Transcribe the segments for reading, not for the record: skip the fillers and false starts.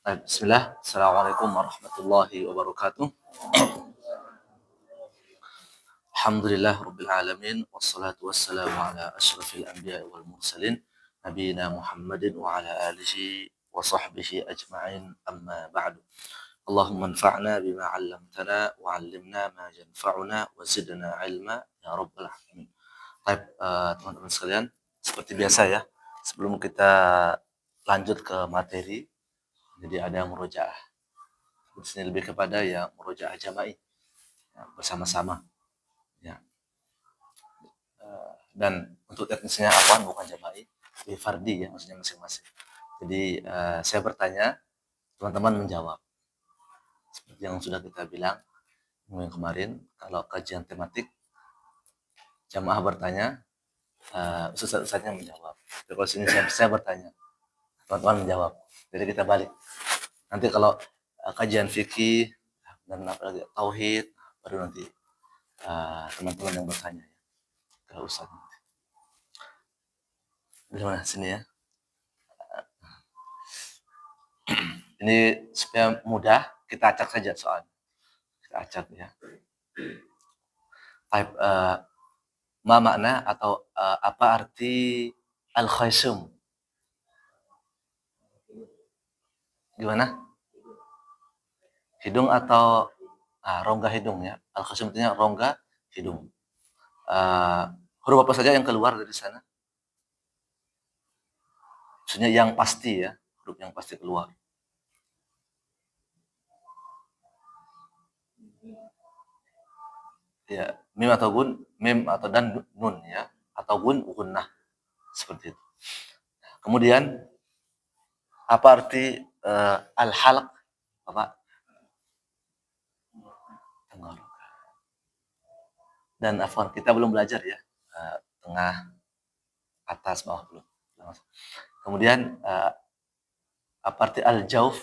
Bismillah. Assalamualaikum warahmatullahi wabarakatuh. Alhamdulillah rabbil alamin wassalatu wassalamu ala asyrafil anbiya'i wal mursalin nabiyina Muhammadin wa ala alihi wa sahbihi ajma'in amma ba'du. Allahumma anfa'na bima 'allamtana wa 'allimna ma yanfa'una wa zidna 'ilma ya rabbal alamin. Baik, teman-teman sekalian, seperti biasa ya, sebelum kita lanjut ke materi, jadi ada murojaah. Di sini lebih kepada yang murojaah jama'i ya, bersama-sama ya. Dan untuk teknisnya apaan bukan jama'i, di fardi ya, maksudnya masing-masing. Jadi saya bertanya, teman-teman menjawab. Seperti yang sudah kita bilang minggu kemarin, kalau kajian tematik jamaah bertanya, ustaz-ustaznya menjawab. Jadi kalau sini saya bertanya, teman-teman menjawab. Jadi kita balik. Nanti kalau kajian fikih dan apalagi tauhid, baru nanti teman-teman yang bertanya ya ke ustaz. Gimana sini ya? Ini supaya mudah, kita acak saja soalnya. Kita acak ya. Baik, ma makna atau apa arti al-khaysum? Gimana? Hidung atau rongga hidung ya. Al-khaysum artinya rongga hidung. Huruf apa saja yang keluar dari sana? Maksudnya yang pasti ya, huruf yang pasti keluar. Ya, mim atau gun, mim atau dan nun ya, atau gunnah seperti itu. Kemudian apa arti al-halq? Apa? Tenggorokan. Dan afwan, kita belum belajar ya, tengah, atas, bawah belum. Kemudian apa arti al-jauf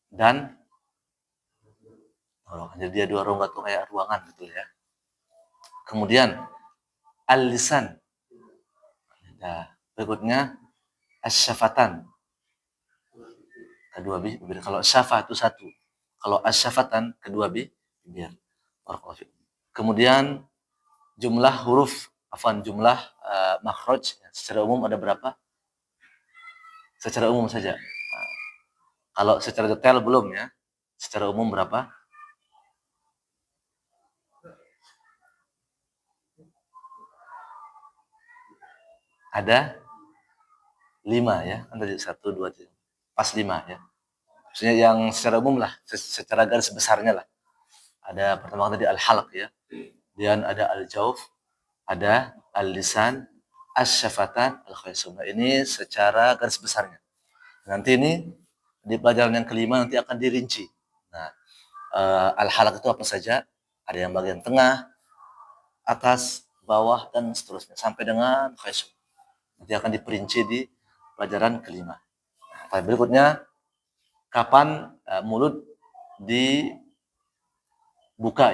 dan jadi dia dua rongga tuh kayak ruangan gitu ya. Kemudian al-lisan. Nah, berikutnya as-syafatan. Kedua bibir. Kalau syafa itu satu. Kalau as-syafatan kedua bibir. Kemudian jumlah huruf, jumlah makhraj secara umum ada berapa? Secara umum saja. Nah, kalau secara detail belum ya. Secara umum berapa? Ada 5 ya. Kan tadi 1, 2, 3. Pas 5 ya. Maksudnya yang secara umum lah, secara garis besarnya lah. Ada pertama tadi al-halq ya. Kemudian ada al-jauf, ada al-lisan, as-syafatan, al-khaysum. Nah, ini secara garis besarnya. Nanti ini di pelajaran yang kelima nanti akan dirinci. Nah, al-halq itu apa saja? Ada yang bagian tengah, atas, bawah, dan seterusnya. Sampai dengan khaysum. Nanti akan diperinci di pelajaran kelima. Nah, berikutnya, kapan mulut dibuka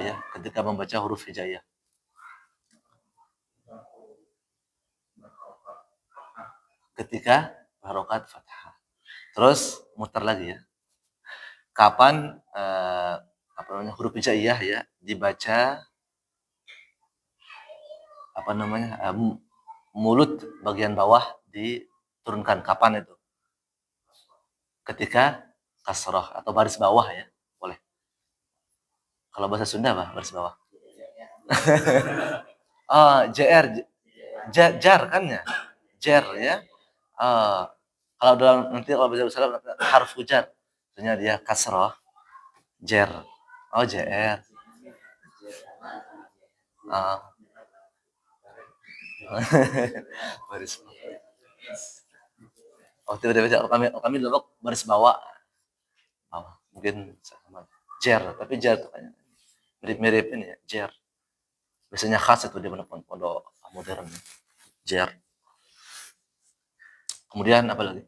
ya ketika membaca huruf hijaiyah? Ketika harokat fathah. Terus muter lagi ya. Kapan huruf hijaiyah ya dibaca mulut bagian bawah diturunkan, kapan itu? Ketika kasroh atau baris bawah ya, boleh. Kalau bahasa Sunda apa baris bawah? JR, jar kan ya, jar ya. Kalau dalam nanti kalau bahasa Arab harf jar, artinya dia kasroh, jar. JR. Baris tiba-tiba kami dulu baris bawah. Mungkin sama jar, tapi jar itu kayaknya mirip-mirip ini ya, jar. Biasanya khas itu di pondok modern, jar. Kemudian apa lagi?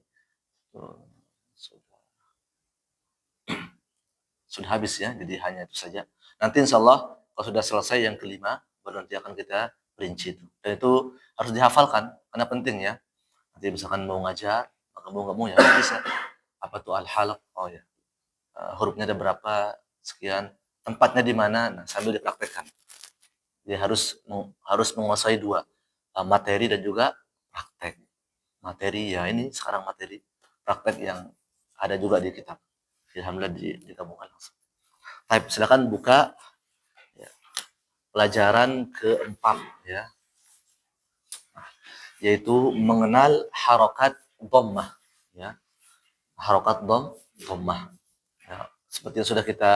Sudah habis ya, jadi hanya itu saja. Nanti insya Allah kalau sudah selesai yang kelima, baru nanti akan kita rinci itu. Dan itu harus dihafalkan, karena penting ya. Nanti misalkan mau ngajar, maka mau nggak mau ya bisa. apa tuh al-halaq? Oh ya, hurufnya ada berapa, sekian, tempatnya di mana, nah sambil dipraktekkan. Dia harus menguasai dua, materi dan juga praktek. Materi ya ini sekarang materi, praktek yang ada juga di kitab. Alhamdulillah digabungkan langsung. Baik, silakan buka ya, pelajaran keempat ya, yaitu mengenal harokat dhammah ya, harokat dhammah ya, seperti yang sudah kita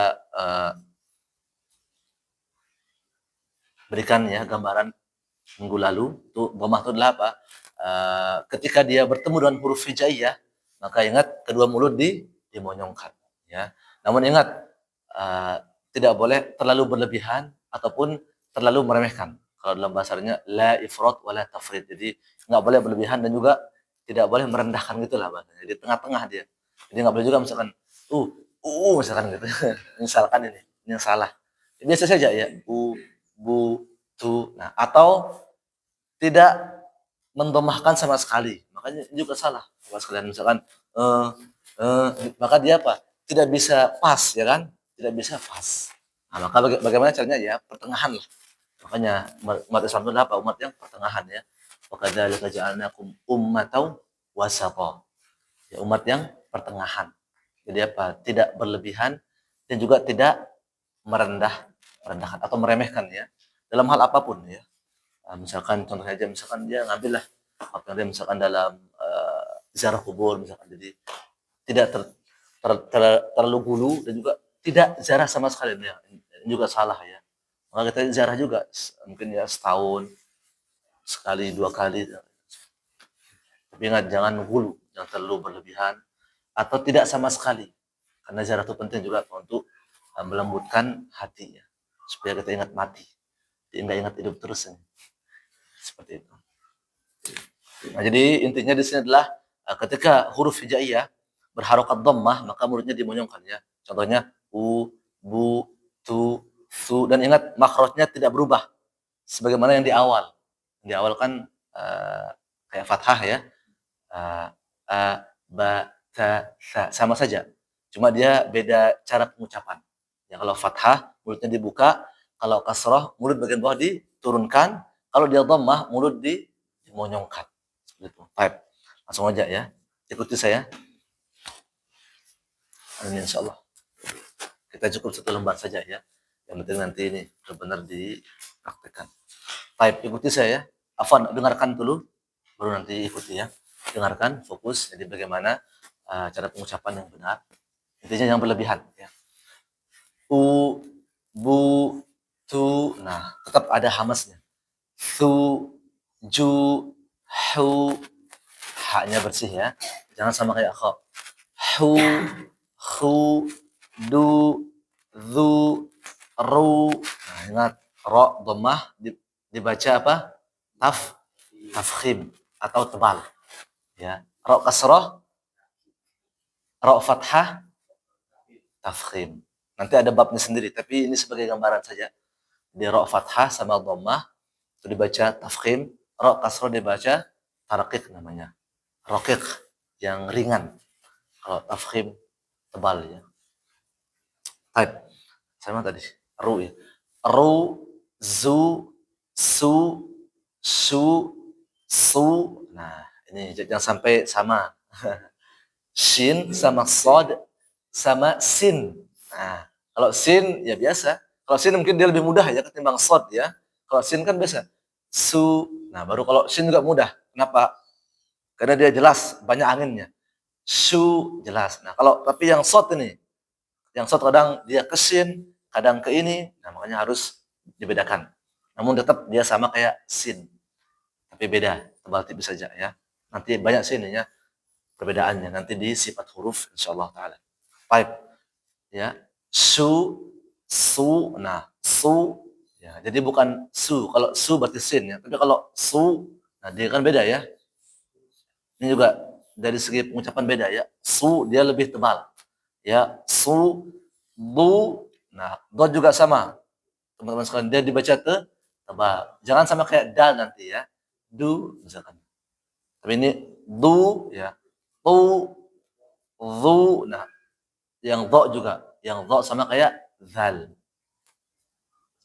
berikan ya gambaran minggu lalu. Tuh dhammah itu adalah apa? Ketika dia bertemu dengan huruf hijaiyah, maka ingat kedua mulut dimonyongkan ya. Namun ingat, tidak boleh terlalu berlebihan ataupun terlalu meremehkan. Kalau dalam bahasanya la ifrat wala tafrid. Jadi nggak boleh berlebihan dan juga tidak boleh merendahkan gitulah bahasanya. Jadi tengah-tengah dia. Jadi nggak boleh juga misalkan misalkan gitu. Misalkan ini yang salah. Biasa saja ya, bu, tu. Nah, atau tidak mendomahkan sama sekali. Makanya ini juga salah. Kalau sekalian misalkan maka dia apa? Tidak bisa pas ya kan? Tidak bisa pas. Nah, maka bagaimana caranya ya? Pertengahan lah. Makanya umat Islam itu adalah apa? Umat yang pertengahan ya. Wa kadzalika ja'alnakum ummatan wasata. Ya, umat yang pertengahan. Jadi apa? Tidak berlebihan dan juga tidak merendahkan atau meremehkan ya. Dalam hal apapun ya. Misalkan contoh saja, misalkan dia ngambil lah apa dia misalkan dalam ziarah kubur misalkan, jadi tidak terlalu gulu dan juga tidak ziarah sama sekali ya. Ini juga salah ya. Maka kita ziarah juga mungkin ya setahun sekali dua kali. Tapi ingat jangan gulu, jangan terlalu berlebihan atau tidak sama sekali. Karena ziarah itu penting juga untuk melembutkan hati ya. Supaya kita ingat mati. Tidak ingat hidup terus ya. Seperti itu. Nah, jadi intinya di sini adalah ketika huruf hijaiyah berharokat dhammah maka mulutnya dimonyongkan ya. Contohnya bu, tu, su, dan ingat makhrajnya tidak berubah sebagaimana yang di awal. Di awal kan kayak fathah ya. Ba, ta, sa, sama saja. Cuma dia beda cara pengucapan. Ya, kalau fathah mulutnya dibuka, kalau kasrah mulut bagian bawah diturunkan, kalau dia dhammah mulut dimonyongkan. Gitu. Baik. Langsung aja ya. Ikuti saya. Ini insya Allah. Kita cukup satu lembar saja ya. Yang penting nanti ini benar-benar dipraktekkan. Baik, ikuti saya. Afwan, dengarkan dulu. Baru nanti ikuti ya. Dengarkan, fokus. Jadi bagaimana cara pengucapan yang benar. Intinya yang berlebihan. Ya. Bu, tu. Nah, tetap ada hamasnya. Su, ju, hu, haknya bersih ya. Jangan sama kayak kha. Hu, khu, du, zu, ru. Nah, ingat ro dhammah dibaca apa? Tafkhim atau tebal. Ya. Ro kasrah, ro fathah, tafkhim. Nanti ada babnya sendiri, tapi ini sebagai gambaran saja. Di ro fathah sama dhammah itu dibaca tafkhim, ro kasrah dibaca tarqiq namanya. Raqiq yang ringan. Kalau tafkhim tebal ya. Baik. Sama tadi. Ru ya. Ru, zu, su, su, su. Nah, ini jangan sampai sama. Shin sama sod sama sin. Nah, kalau sin ya biasa. Kalau sin mungkin dia lebih mudah ya ketimbang sod ya. Kalau sin kan biasa. Su. Nah, baru kalau sin juga mudah. Kenapa? Karena dia jelas banyak anginnya. Su jelas. Nah, kalau tapi yang sod ini, yang sod kadang dia ke sin, kadang ke ini, nah makanya harus dibedakan. Namun tetap dia sama kayak sin. Tapi beda, tebal tipis saja ya. Nanti banyak sininya perbedaannya nanti di sifat huruf insyaallah taala. Baik. Ya. Su. Nah, su ya. Jadi bukan su. Kalau su berarti sin ya. Tapi kalau su, nah dia kan beda ya. Ini juga dari segi pengucapan beda ya. Su dia lebih tebal. Ya, su, du. Nah, do juga sama. Teman-teman sekalian dia dibaca tebal. Jangan sama kayak dal nanti ya. Du misalkan. Tapi ini du ya. Tu, Dhu. Nah, yang dho juga. Yang dho sama kayak zal.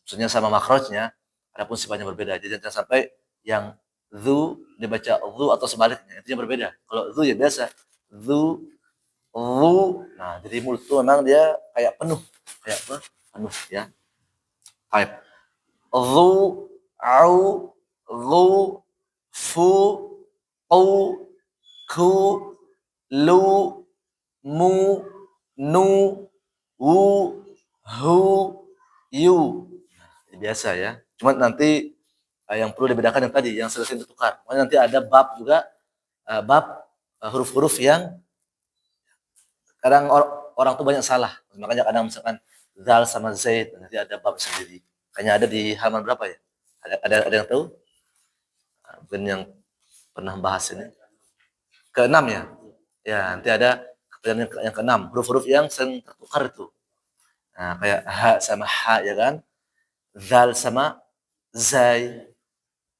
Maksudnya sama makhrajnya, adapun sifatnya berbeda. Jadi jangan sampai yang dhu dibaca dhu atau sebaliknya. Itu yang berbeda. Kalau dhu ya biasa. Dhu, dhu. Nah, jadi mulut itu memang dia kayak penuh. Kayak apa? Penuh ya. Baik. Dhu, au, dhu, fu, qu, ku, lu, mu, nu, wu, hu, yu. Biasa ya. Cuma nanti yang perlu dibedakan yang tadi, yang sering ditukar. Nanti ada bab juga, bab huruf-huruf yang kadang orang tuh banyak salah. Makanya kadang misalkan zal sama zaid, nanti ada bab sendiri. Kayaknya ada di halaman berapa ya? Ada yang tahu? Mungkin yang pernah bahas ini. Keenam ya? Ya, nanti ada yang keenam. Huruf-huruf yang sering tertukar itu. Nah, kayak ha sama ha ya kan? Zal sama zai.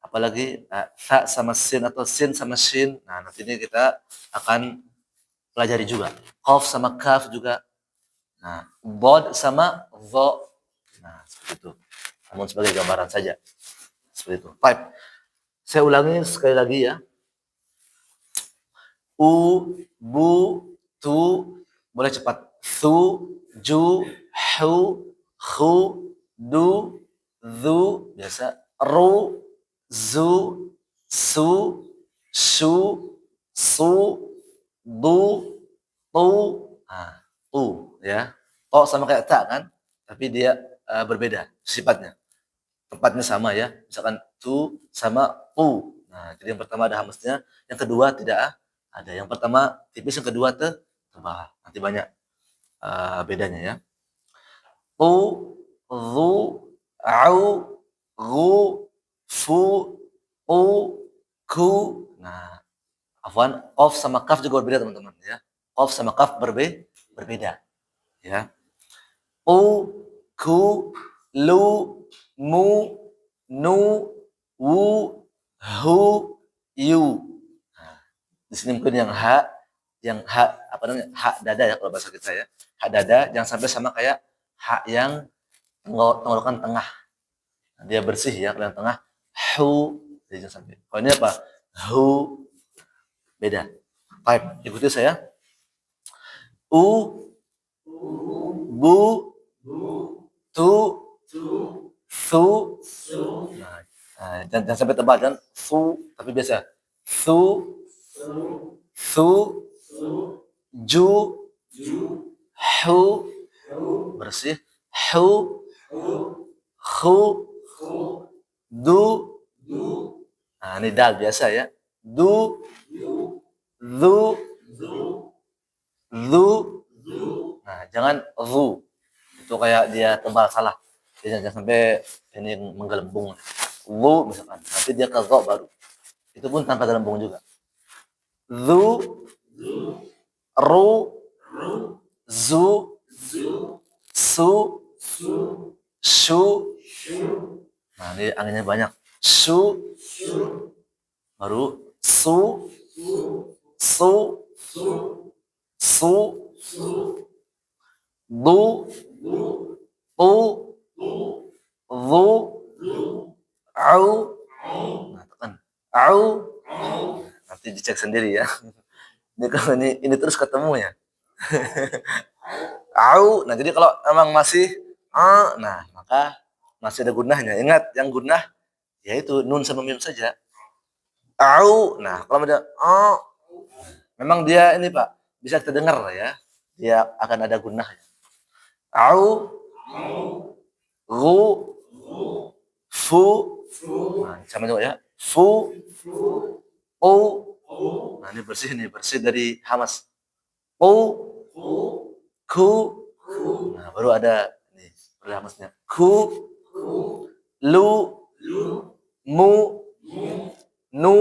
Apalagi fa sama sin atau sin sama shin. Nah, nanti ini kita akan pelajari juga. Qaf sama kaf juga. Nah, bod sama dho. Nah, seperti itu. Namun sebagai gambaran saja. Seperti itu. Baik. Saya ulangi sekali lagi ya. U, bu, tu, boleh cepat. Thu, ju, hu, khu, du, dhu, biasa. Ru, zu, su, shu, su, du, tu. Nah, tu ya. To sama kayak tak kan? Tapi dia berbeda sifatnya. Tempatnya sama ya. Misalkan tu sama u. Nah, jadi yang pertama ada hamzahnya, yang kedua tidak ada. Yang pertama tipis, yang kedua tebal. Nanti banyak bedanya ya. Tu, zu, au, gu, fu, u, ku. Nah, afwan, qaf sama kaf juga berbeda teman-teman ya. Qaf sama kaf berbeda ya. U, ku, lu, mu, nu, wu, hu, yu. Nah, di sini mungkin yang apa namanya, hak dada ya kalau bahasa kita ya. Hak dada jangan sampai sama kayak hak yang tenggorokan tengah. Nah, dia bersih ya kalau yang tengah. Hu, jadi jangan sampai. Kalau ini apa? Hu, beda. Baik, ikuti saya. U, bu, tu, su. Nah, jangan sampai tebal kan. Su, tapi biasa. Su, su, ju, hu, bersih. Hu, khu, du. Nah, ini dal biasa ya. Du, du, du. Nah, jangan zu. Itu kayak dia tebal salah. Jadi jangan sampai ini menggelembung. Zu misalkan. Nanti dia ke zo baru. Itu pun tanpa gelembung juga. Zu, ru, zu, su, shu. Nah, ini anginnya banyak. Shu, baru su, su, su, du, tu, zu, au. Nah, tekan. Au. Nanti dicek sendiri ya. Ini kalau ini terus ketemu ya. Au. Nah, jadi kalau memang masih nah, maka masih ada gunahnya. Ingat, yang gunah yaitu nun sama mim saja. Au. Nah, kalau ada memang dia ini Pak, bisa kita dengar ya. Dia akan ada gunahnya. Au, ru, fu. Nah, sama juga ya. Fu, u. Nah, ini bersih dari hamas. U, ku. Nah, baru ada nih, baru hamasnya. Ku, lu, mu, nu,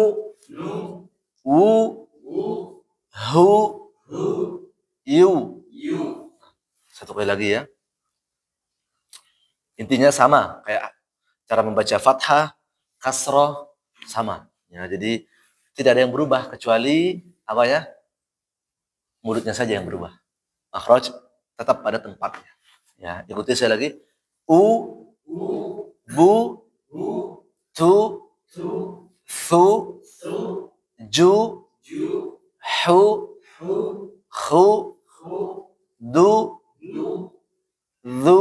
wu, hu, yu. Satu kali lagi ya. Intinya sama, kayak cara membaca fathah, kasroh, sama. Ya, jadi tidak ada yang berubah kecuali apa ya? mulutnya saja yang berubah. Makhraj tetap pada tempatnya. Ya, ikuti saya lagi. U, bu, tu, su, ju, hu, khu, du, zu,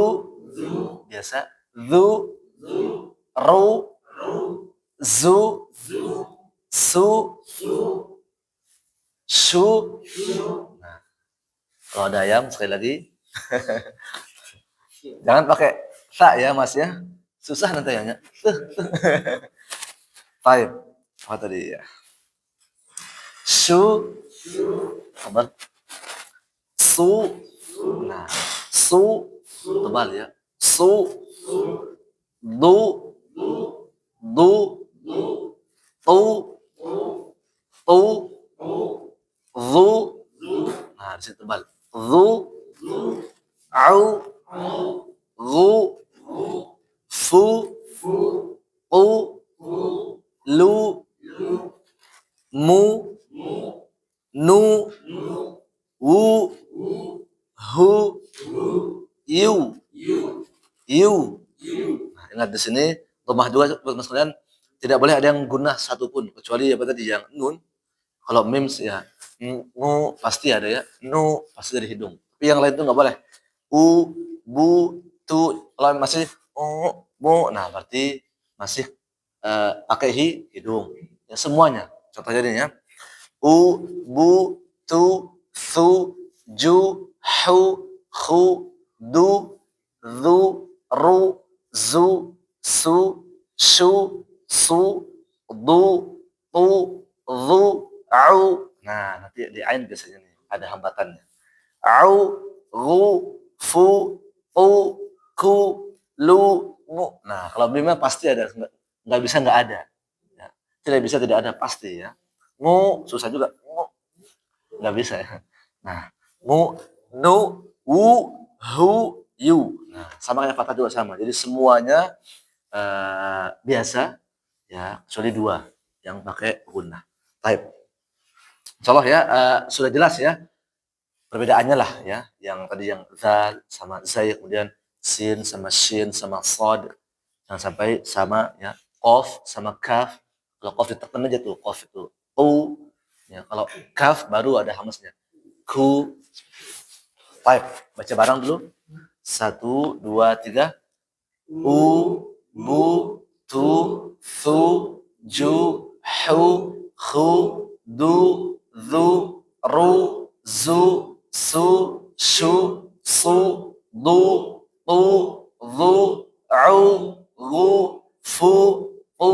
biasa, zu, ru, zu, su, su. Nah, kalau ada ayam sekali lagi. Jangan pakai sa ya Mas ya. Susah nanti ya. Baik. Apa tadi ya? Su, tebal. Su, nah, su, tebal ya. Su, du, du, tu, tu, zu, nah di sini tebal. Zu, au, gu, fu, u, lu, mu, nu, wu, hu, yu, yu. Nah, ingat di sini lemah juga mas kalian, tidak boleh ada yang gunnah satupun kecuali apa tadi yang nun. Kalau mims ya nu pasti ada ya, nu pasti dari hidung. Tapi yang lain itu nggak boleh. U, bu, tu. Kalau masih bu, nah berarti masih pakai hidung. Ya, semuanya. Contohnya ini ya. U, bu, tu, su, ju, hu, khu, du, zu, ru, zu, su, shu, su, du, tu, zu, au. Nah, nanti di ain biasanya nih ada hambatannya. Au, ru, fu, u, ku, lu, mu. Nah, kalau bima pasti ada, nggak bisa nggak ada. Ya. Tidak bisa tidak ada pasti ya. Mu susah juga. Mu nggak bisa ya. Nah, mu, nu, wu, hu, yu. Nah, sama kayak kata juga sama. Jadi semuanya biasa ya, kecuali dua yang pakai gunnah. Type. Insyaallah ya, sudah jelas ya perbedaannya lah ya. Yang tadi yang zal sama zai, kemudian sin sama shin sama sod, jangan sampai sama ya, qaf sama kaf. Kalau qaf ditekan aja tuh, qaf itu u ya, kalau kaf baru ada hamzahnya. Ku. Baik, baca bareng dulu. 1 2 3. U, bu, tu, su, ju, hu, khu, du, zu, ru, zu, su, shu, su, du, tu, zu, au, gu, fu, u,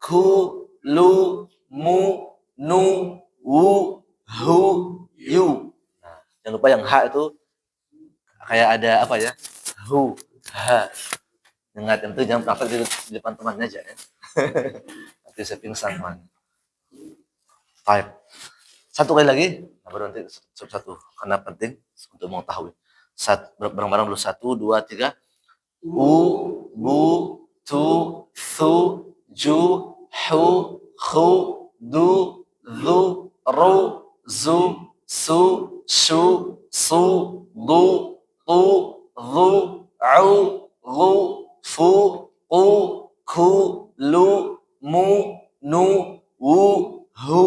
ku, lu, mu, nu, wu, hu, yu. Nah, jangan lupa yang ha itu kayak ada apa ya? Hu, ha. Ingat yang itu jangan praktek di depan temannya aja ya. Nanti saya pingsan teman. Baik. Satu kali lagi, nah baru nanti satu karena penting untuk mengetahui. Bareng-bareng dulu 1 2 3. U, bu, tu, su, ju, hu, khu, du, zu, ru, zu, su, shu, su, du, tu, zu, au, gu, fu, u, ku, lu, mu, nu, wu, hu,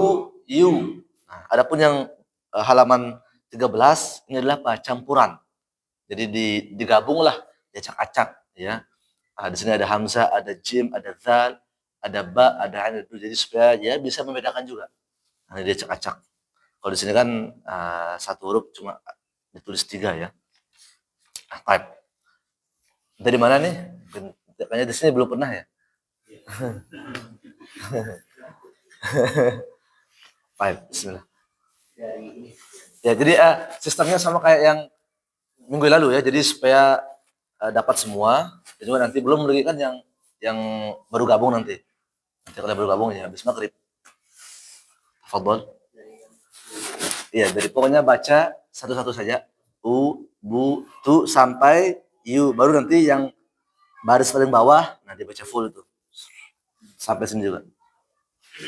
yu. Nah, adapun yang halaman 13 ini adalah campuran. Jadi digabunglah, diacak-acak ya. Nah, di sini ada hamzah, ada jim, ada zal, ada ba, ada ain. Jadi supaya ya bisa membedakan juga. Nah, dia acak-acak. Kalau di sini kan satu huruf cuma ditulis 3 ya. Nah, type. Dari mana nih? Kayaknya di sini belum pernah ya. Baik, bismillah. Ya, jadi sistemnya sama kayak yang minggu lalu ya. Jadi supaya dapat semua, itu nanti belum lagi kan yang baru gabung nanti. Nanti kalau baru gabung ya habis maghrib. Fadol. Iya, dari pokoknya baca satu-satu saja. U, bu, tu sampai yu. Baru nanti yang baris paling bawah nanti baca full itu. Sampai sini juga.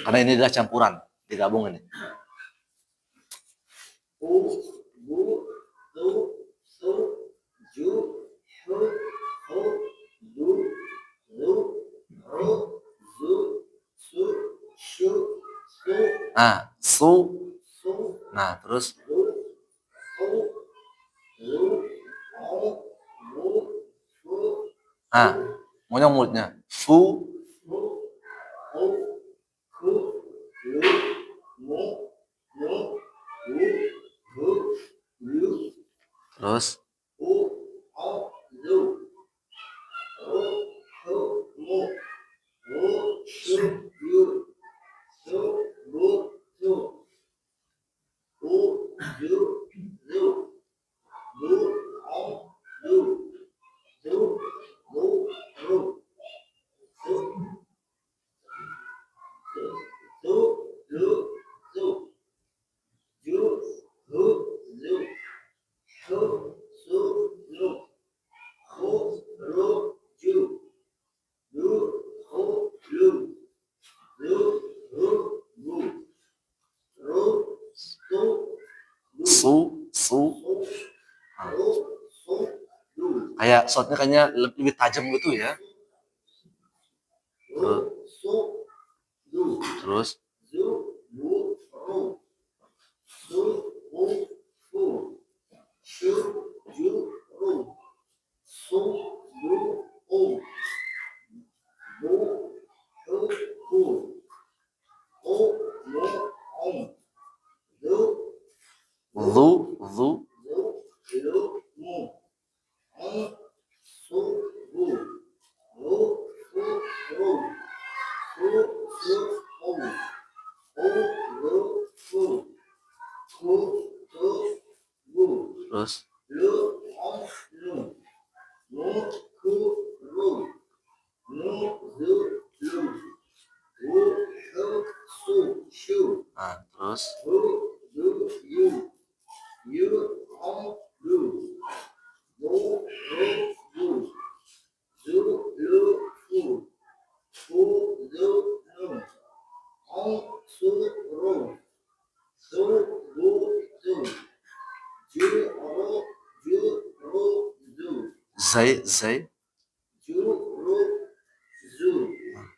Karena ini adalah campuran, digabung ini. Su. Nah, terus monyong mulutnya. Fu. Terus su. Kayak shotnya kayaknya lebih tajam gitu ya. Terus zu. Terus terus zai.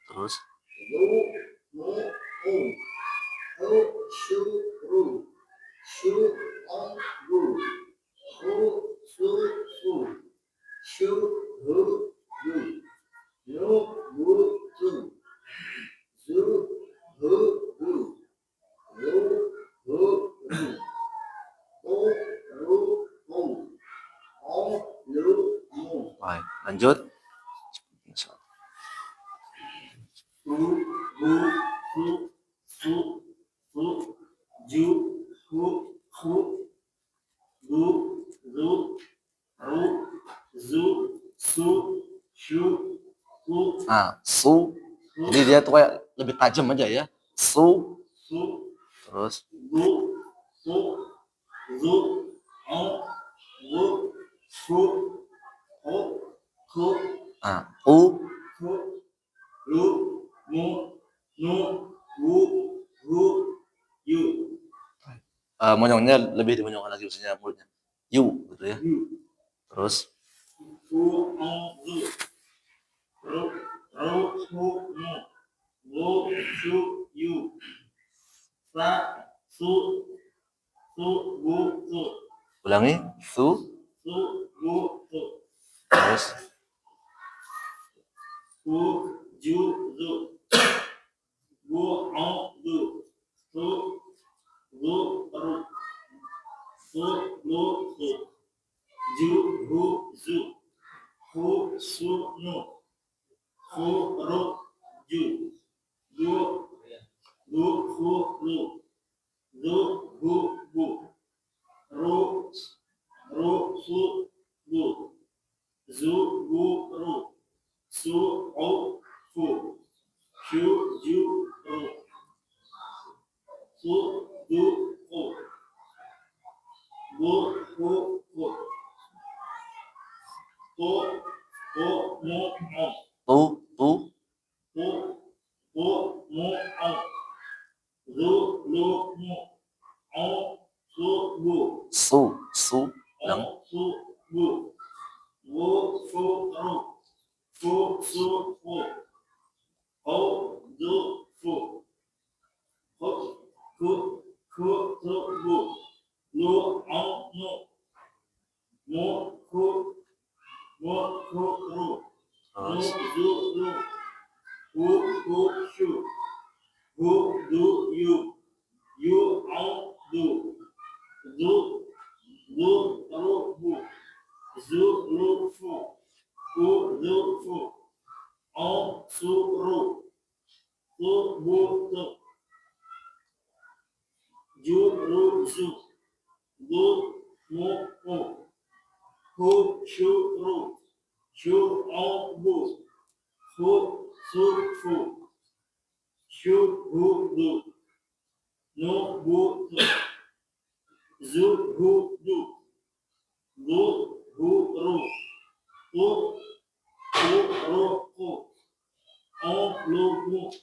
Terus baik, lanjut. Su. Jadi dia tuh kayak lebih tajam aja ya. Su. Terus u. Monyongnya lebih dimonyongkan lagi maksudnya mulutnya. Yu gitu ya. Terus ulangi. Su. Terus tu.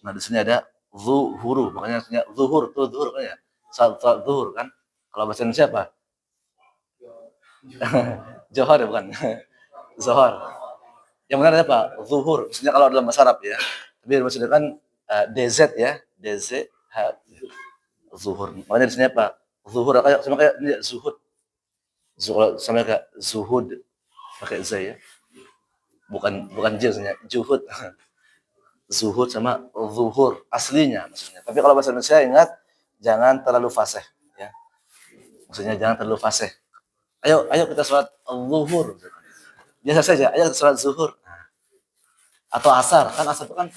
Nah, di sini ada zuhuru, makanya artinya zuhur tuh zuhur kan ya. Salat zuhur kan. Kalau bahasa Indonesia apa? Johor ya bukan. Zohor. Yang benar ada apa? Zuhur. Maksudnya kalau dalam bahasa Arab ya. Tapi maksudnya kan DZ ya, DZ zuhur. Makanya di sini apa? Zuhur sama kayak ini zuhud. Sama kayak zuhud pakai Z ya. Bukan J sebenarnya, juhud. Zuhud sama zuhur aslinya maksudnya. Tapi kalau bahasa Indonesia ingat jangan terlalu fasih ya. Maksudnya jangan terlalu fasih. Ayo kita sholat zuhur. Biasa saja, ayo kita sholat zuhur. Atau asar, kan asar itu kan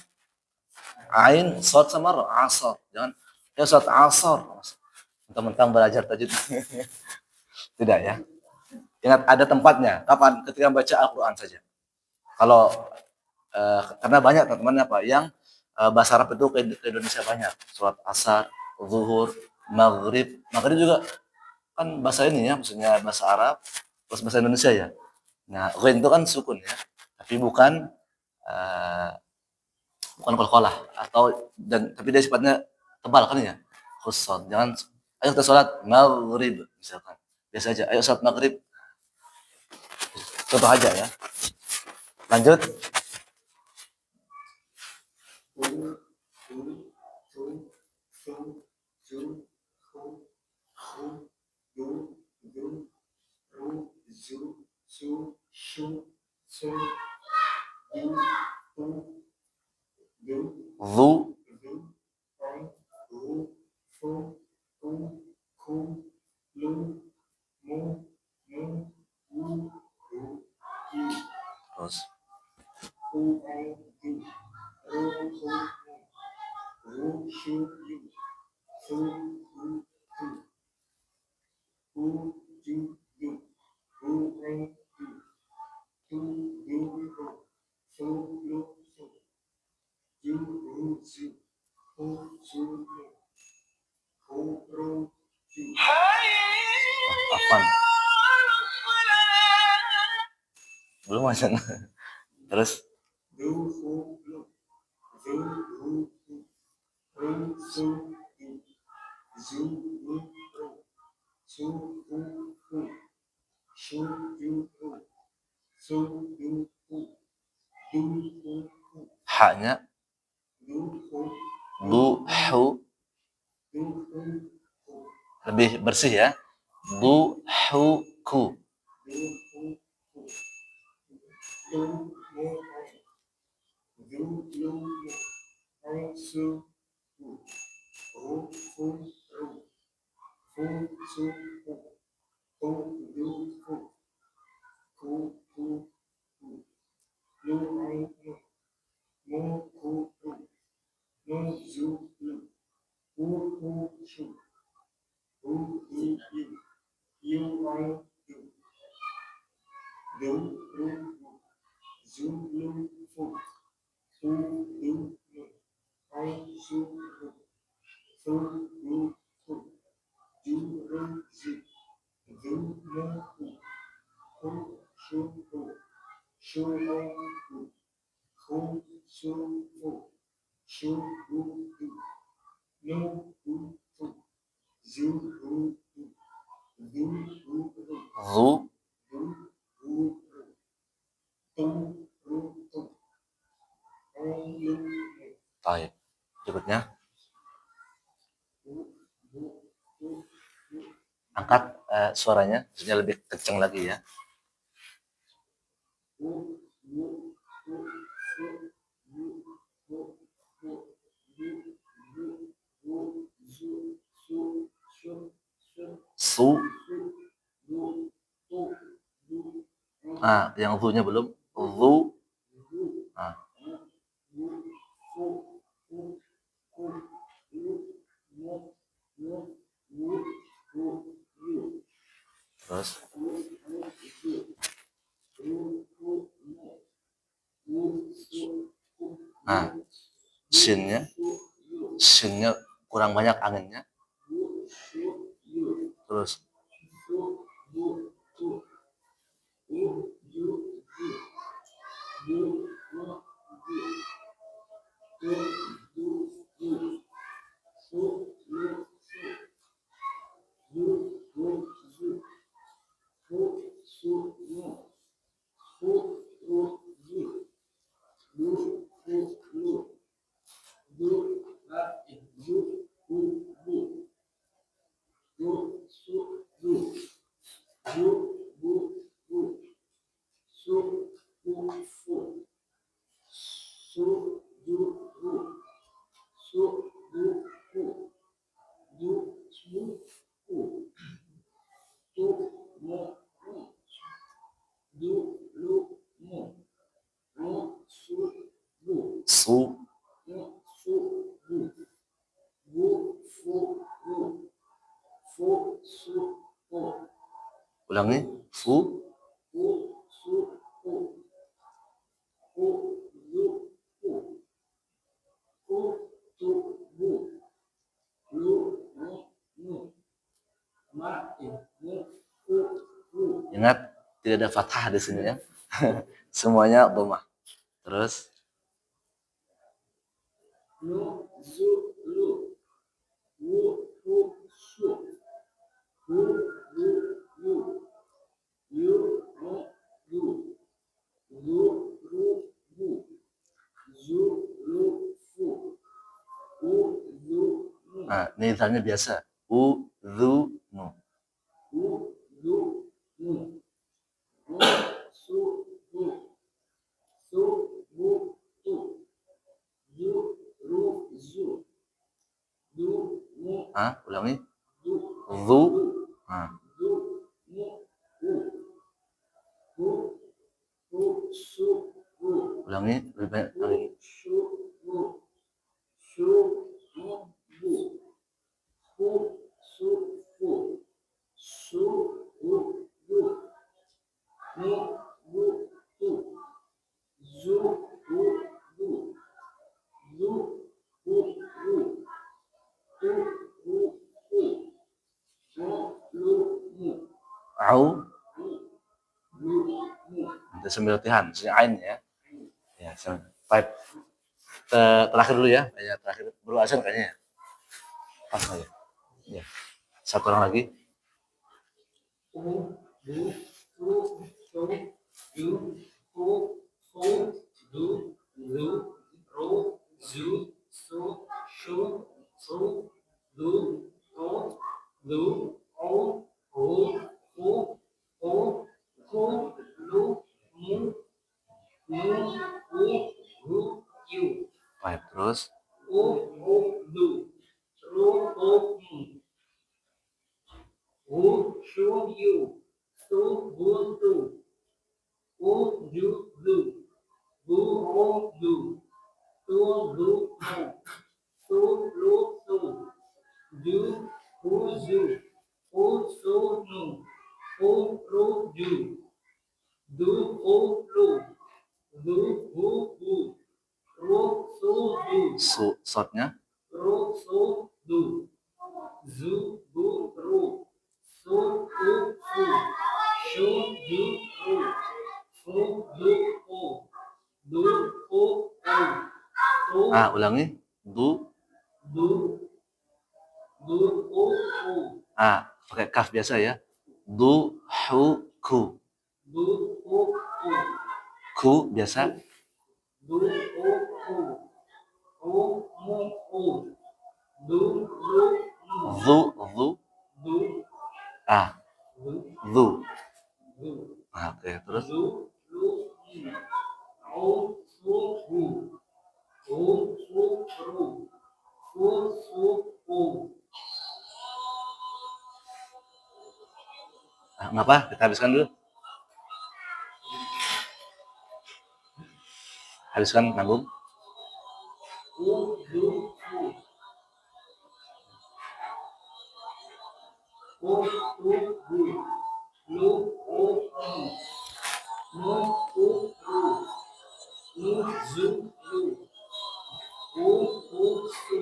ain, shod sama ro, asar. Jangan ya sholat asar. Mentang-mentang belajar tajwid. Tidak ya. Ingat ada tempatnya. Kapan? Ketika baca Al-Qur'an saja. Kalau karena banyak teman-teman apa yang bahasa Arab itu ke Indonesia banyak. Sholat asar, zuhur, maghrib. Maghrib juga kan bahasa ini ya, maksudnya bahasa Arab plus bahasa Indonesia ya. Nah, ghain itu kan sukun ya. Tapi bukan qalqalah atau tapi dia sifatnya tebal kan ya. Khusus. Jangan ayo kita sholat maghrib misalkan. Biasa aja, ayo sholat maghrib. Contoh aja ya. Lanjut. Zu terus afan. Belum aja. Terus haknya duhu lebih bersih ya. Duhuku. Zu Baik. Berikutnya. Angkat suaranya, maksudnya lebih kencang lagi ya. Su. Yang zu-nya belum. Zu. Terus. Shinnya kurang banyak anginnya. Terus. Su. Ulangi. Fu. Ingat, tidak ada fathah di sini ya. Semuanya dhammah. Terus. Ini misalnya biasa. U-dhu-nu. Ulangi. Dhu. Ulangi lebih banyak lagi. Au. Nanti sambil latihan, maksudnya ain ya. Ya, baik. Terakhir dulu ya, terakhir bro Azan kayaknya ya. Pas aja. Ya. Satu orang lagi. Baik, terus. Shotnya. Ulangi. Pakai kaf biasa ya. Du, hu, ku. Ku biasa. Du, u, ku. U, mu, u. Du, lu, mu. Zu. Du, Ah, du, zu. du. Oke, terus. Du, lu, mu. Au, su, hu. U, su, ru. U, su, u. Ngapa? Kita habiskan dulu. Habiskan nanggung. U, du, u. U, tu, hu. Lu, u, mu. Nu, u, ru. Nu, zu, lu. U, su.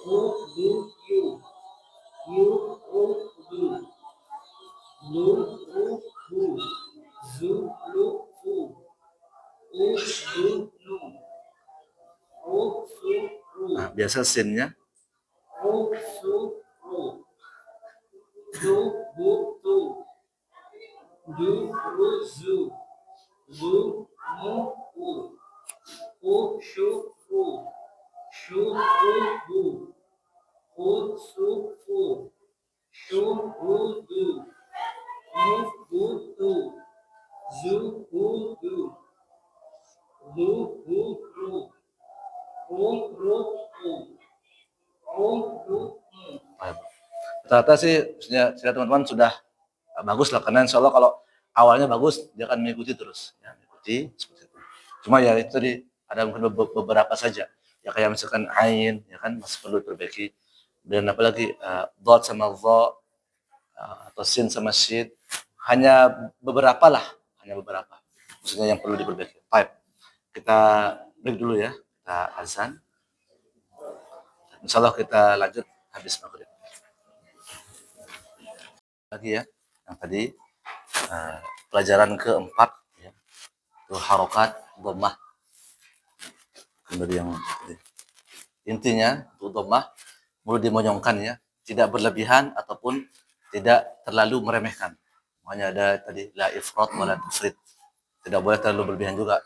U, du, yu. Yu, u, du. Lu, u, hu. Zu, lu, u. U, du, nu. U, su, ru. Nah, biasa sinnya. U, su, ru. Du, bu, tu. Du, ru, zu. Lu, mu, u. U, shu, ru. Shu, u, du. U, su, fu. Shu, u, du. Nu, bu, tu. Zu, u, du. Lu, u, ru. U, ru, u. U, du, mu. Rata-rata sih saya teman-teman sudah bagus lah, karena insya Allah kalau awalnya bagus dia akan mengikuti terus ya, mengikuti seperti itu. Cuma ya itu tadi ada mungkin beberapa saja ya, kayak misalkan ain ya kan masih perlu diperbaiki, dan apalagi dot sama dha, atau sin sama shid, hanya beberapa lah, hanya beberapa maksudnya yang perlu diperbaiki. Baik, kita break dulu ya, kita azan, insya Allah kita lanjut habis maghrib lagi ya. Yang tadi pelajaran keempat ya, itu harokat dhammah. Dari yang intinya untuk dhammah perlu dimonyongkan ya, tidak berlebihan ataupun tidak terlalu meremehkan. Makanya ada tadi la ifrat wala tufrit, tidak boleh terlalu berlebihan juga,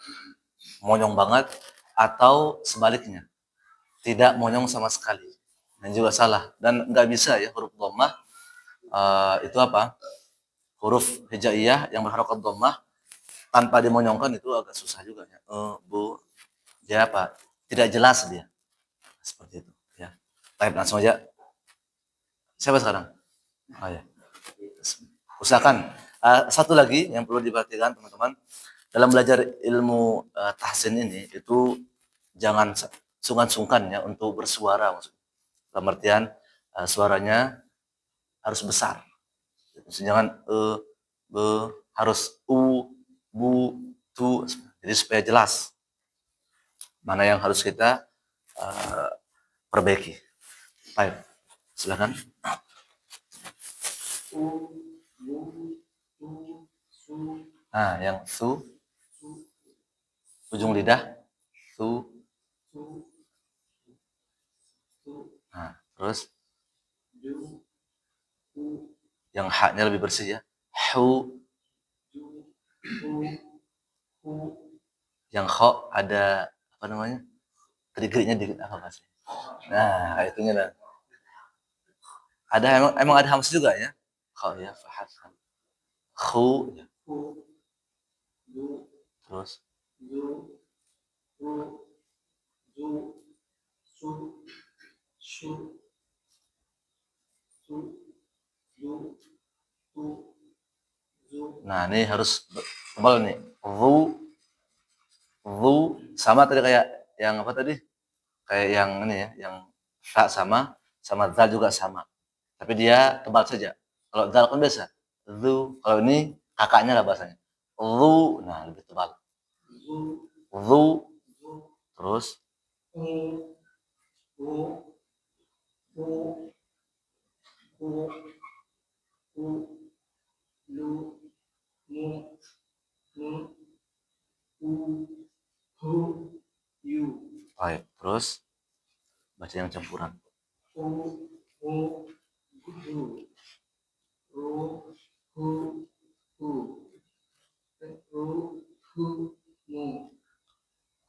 monyong banget, atau sebaliknya tidak monyong sama sekali, dan juga salah. Dan nggak bisa ya huruf dhammah itu apa, huruf hijaiyah yang berharokat dhammah tanpa dimonyongkan itu agak susah juga ya. Bu, dia apa? Tidak jelas dia. Seperti itu ya. Baik, langsung aja. Siapa sekarang? Oh ya. Usahakan. Satu lagi yang perlu diperhatikan teman-teman, dalam belajar ilmu tahsin ini itu jangan sungkan-sungkan ya untuk bersuara, maksudnya. Dalam artian suaranya harus besar. Jangan harus bu, tu. Jadi supaya jelas mana yang harus kita perbaiki. Baik, silakan. Nah, yang su, ujung lidah, su. Nah, terus yang haknya lebih bersih ya, hu. Yang kho ada apa namanya, gerigirnya dikit, apa sih? Nah, kayak itunya lah. Ada emang ada hams juga ya. Kho ya, fahas. Khu ya. Terus nah, ini harus tebal nih. Zu sama tadi kayak yang apa tadi? Kayak yang ini ya, yang ta sama zal juga sama. Tapi dia tebal saja. Kalau zal kan biasa. Zu, kalau ini kakaknya lah bahasanya. Zu, nah lebih tebal. Zu, terus baik, terus baca yang campuran. ru, hu, mu.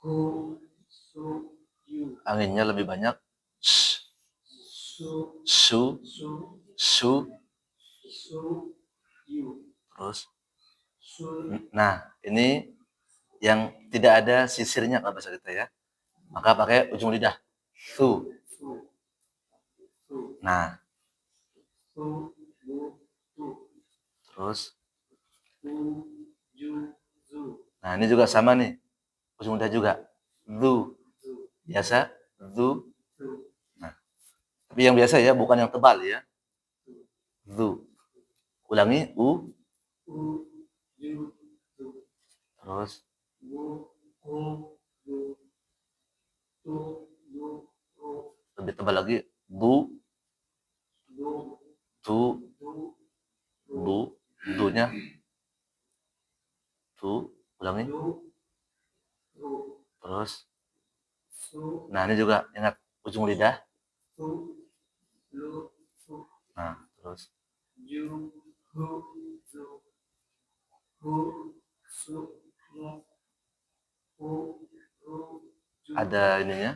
Hu, su, yu. Anginnya lebih banyak. Sh, Su, su, su, su, su, yu. terus. Su, Nah, ini yang tidak ada sisirnya kalau bahasa kita ya. Maka pakai ujung lidah. Su. su, su. Nah, Su, bu, tu. terus. Hu, ju, zu. Nah, ini juga sama nih. Ujung lidah juga. Zu. Zu, Biasa. Zu. zu. Nah, tapi yang biasa ya, bukan yang tebal ya. Zu. Ulangi. U. U, ju, zu. Terus. Bu, hu, du. Tu, du, ru. Lebih tebal lagi. Bu. Du, Tu. du, Bu. Du-nya. Tu. Ulangi. du, ru. Terus. Su, Nah, ini juga ingat ujung lidah. tu, lu, su. Nah, terus. Ju, hu, zu. Hu, su, mu. Hu, ru, ju. Ada ininya.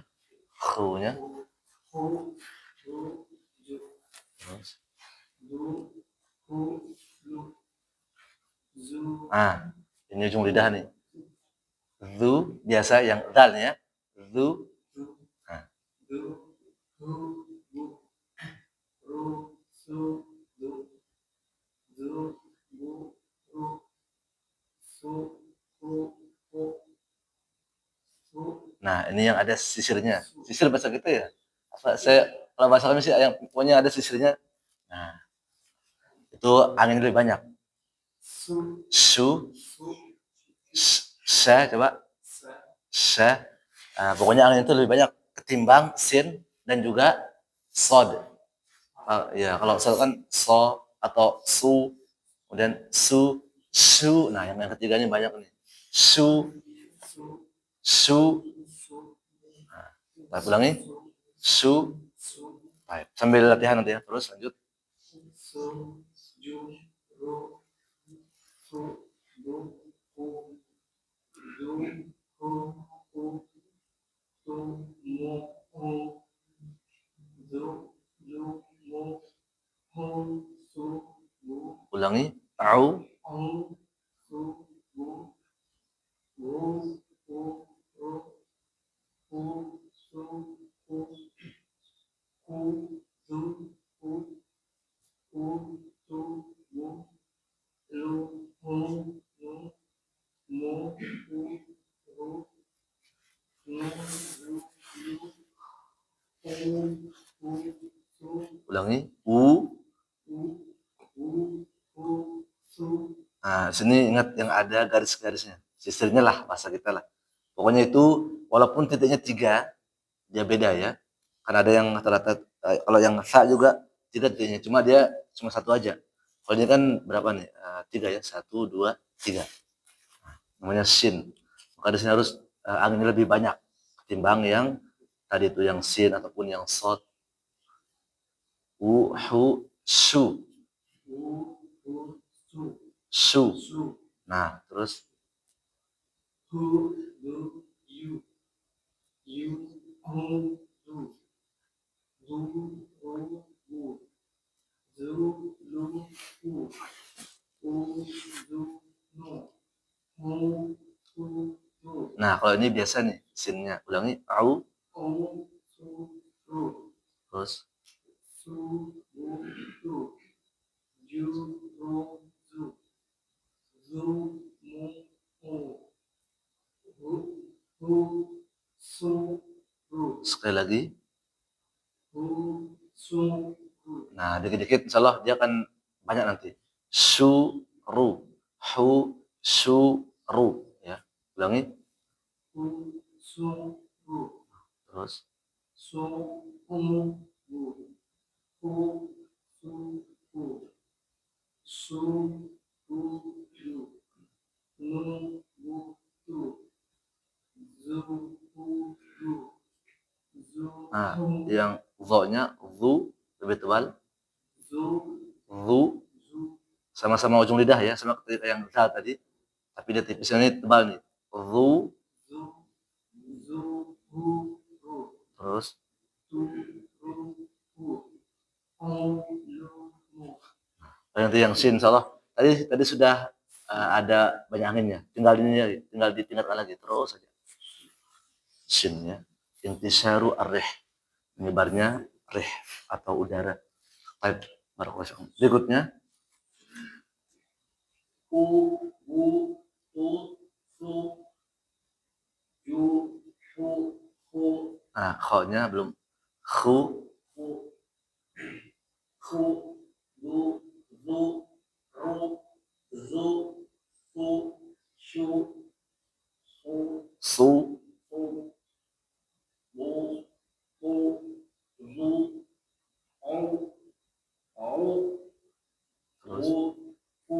Hu-nya. Hu, ru, ju. Terus. Du, hu, lu. Zu, Nah, ini ujung lidah nih. Zu. Biasa yang dal ya. Zu. zu. Nah, Du, hu, bu. Ru, su, du. Zu, bu, ru. Su, hu, hu. Su, nah, ini yang ada sisirnya. Sisir bahasa kita ya. Apa saya kalau bahasa kami sih yang pokoknya ada sisirnya. Nah, itu angin lebih banyak. su, Su, su, sa, coba sa. sa. Nah, pokoknya angin itu lebih banyak ketimbang sin dan juga sod. Ya, kalau sod kan so atau su, kemudian su, su. Nah, yang ketiganya banyak nih. Su, Su, su. su, Nah, ulangi. Su. su. Baik. Sambil latihan nanti ya. Terus lanjut. Su, ju, ru. Su, du, hu. Du, hu, hu. Tu, mu, hu. Du, ju, mu. Hu, su, bu. Ulangi. Au. Hu, su, bu. Ru, hu, ru. Hu, su, hu. Hu, zu, hu. Hu, tu, mu. Lu, hu, nu. Mu, hu, ru. Nu, lu, lu. Hu, hu, su. Ulangi. U. Hu, hu, hu, su. Nah, sini ingat yang ada garis-garisnya. Sisirnya lah bahasa kita lah. Pokoknya itu walaupun titiknya 3, dia beda ya. Karena ada yang rata-rata kalau yang sa juga 3 titiknya, cuma dia cuma satu aja. Kalau ini kan berapa nih? 3 ya. 1, 2, 3. Namanya sin. Maka di sini harus anginnya lebih banyak ketimbang yang tadi itu yang sin ataupun yang sod. U, hu, su. Hu, hu, su. Su. Su. Nah, terus Hu, du, yu. Yu, hu, du. Du, ru, bu. Du, lu, hu. Hu, du, nu. Hu, hu, du. nah, kalau ini biasa nih sinnya. Ulangi. Au, Hu, su, ru. terus Su, bu, du. Ju, ru, zu. Zu, mu, hu. Hu, hu, su, ru. sekali lagi. Hu, su, ru. Nah, dikit-dikit insya Allah dia akan banyak nanti. Su, ru. Hu, su, ru. Ya. Ulangi. Hu, su, ru. Terus. Su, hu, bu. Hu, su, hu. Su, hu, yu. Nu, bu, tu. Zu, hu, yu. Zu, Nah, hu, yang zo-nya zu lebih tebal. zu, Zu zu. sama-sama ujung lidah ya, sama ketika yang zal tadi. Tapi dia tipis, ini tebal nih. Zu, zu, zu, hu, ru, terus tu, ru, hu, ong, lu, mu. nanti yang sin, insyaallah. Tadi sudah ada banyak anginnya. Tinggal ditingkatkan lagi terus saja. Sinnya intisyaru ar-rih, menyebarnya rih atau udara. Baik, barakallahu. Berikutnya U, u, tu, su, ju, hu, hu, nah kho-nya belum. Khu, hu, hu, lu, zu, ru, zu, su, shu, su, su, hu, lu, hu, zu, ong, au, terus hu, hu,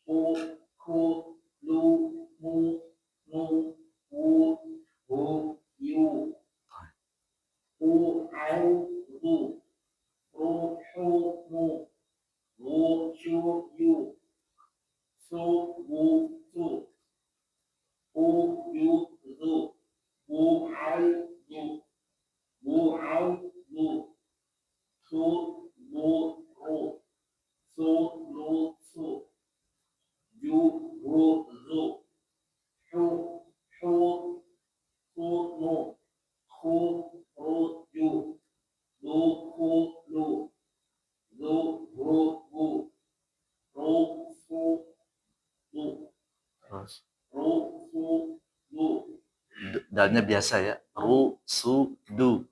hu, hu, lu, mu, nu, wu, hu, yu, hu, au, zu, ru, hu, mu, lu, shu, yu, su, wu, zu, hu, yu, zu, wu, au, zu, wu, au, zu, su, lu, ru, su, lu, su, ju, ru, zu, shu, shu, su, nu, hu, ru, ju, lu, hu, lu, zu, ru, wu, ru, su, lu, terus ru, su, lu, dalnya biasa ya. Ru, su, du.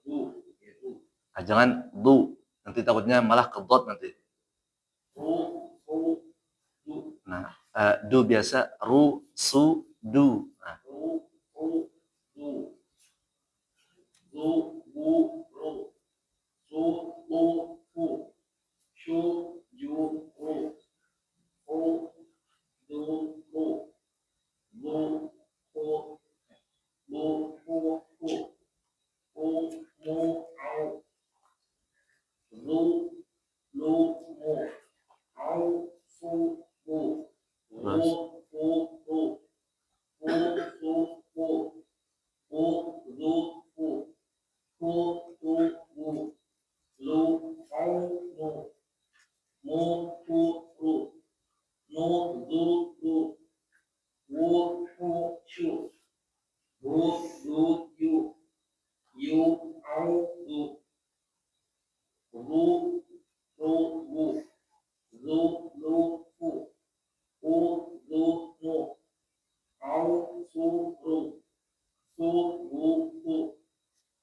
du, Nah, jangan du. Nanti takutnya malah ke dot nanti. ru, su, du, Nah, du biasa. Ru, su, du. Nah, ru, su, du, zu, wu, ru, su, lu, hu, shu, ju, ru, hu, du, ru, lu, hu, lu, hu, hu, hu, mu, au, lu, lu, mu, au, su, mu, wu, hu, hu, hu, su, hu, hu, zu, hu, hu, tu, wu, lu, au, nu, mu, hu, ru, nu, zu, du, wu, hu, shu, wu, lu, yu, yu, au, du, lu, lu, wu, lu, lu, hu, hu, lu, nu, au, su, ru, su, wu, hu,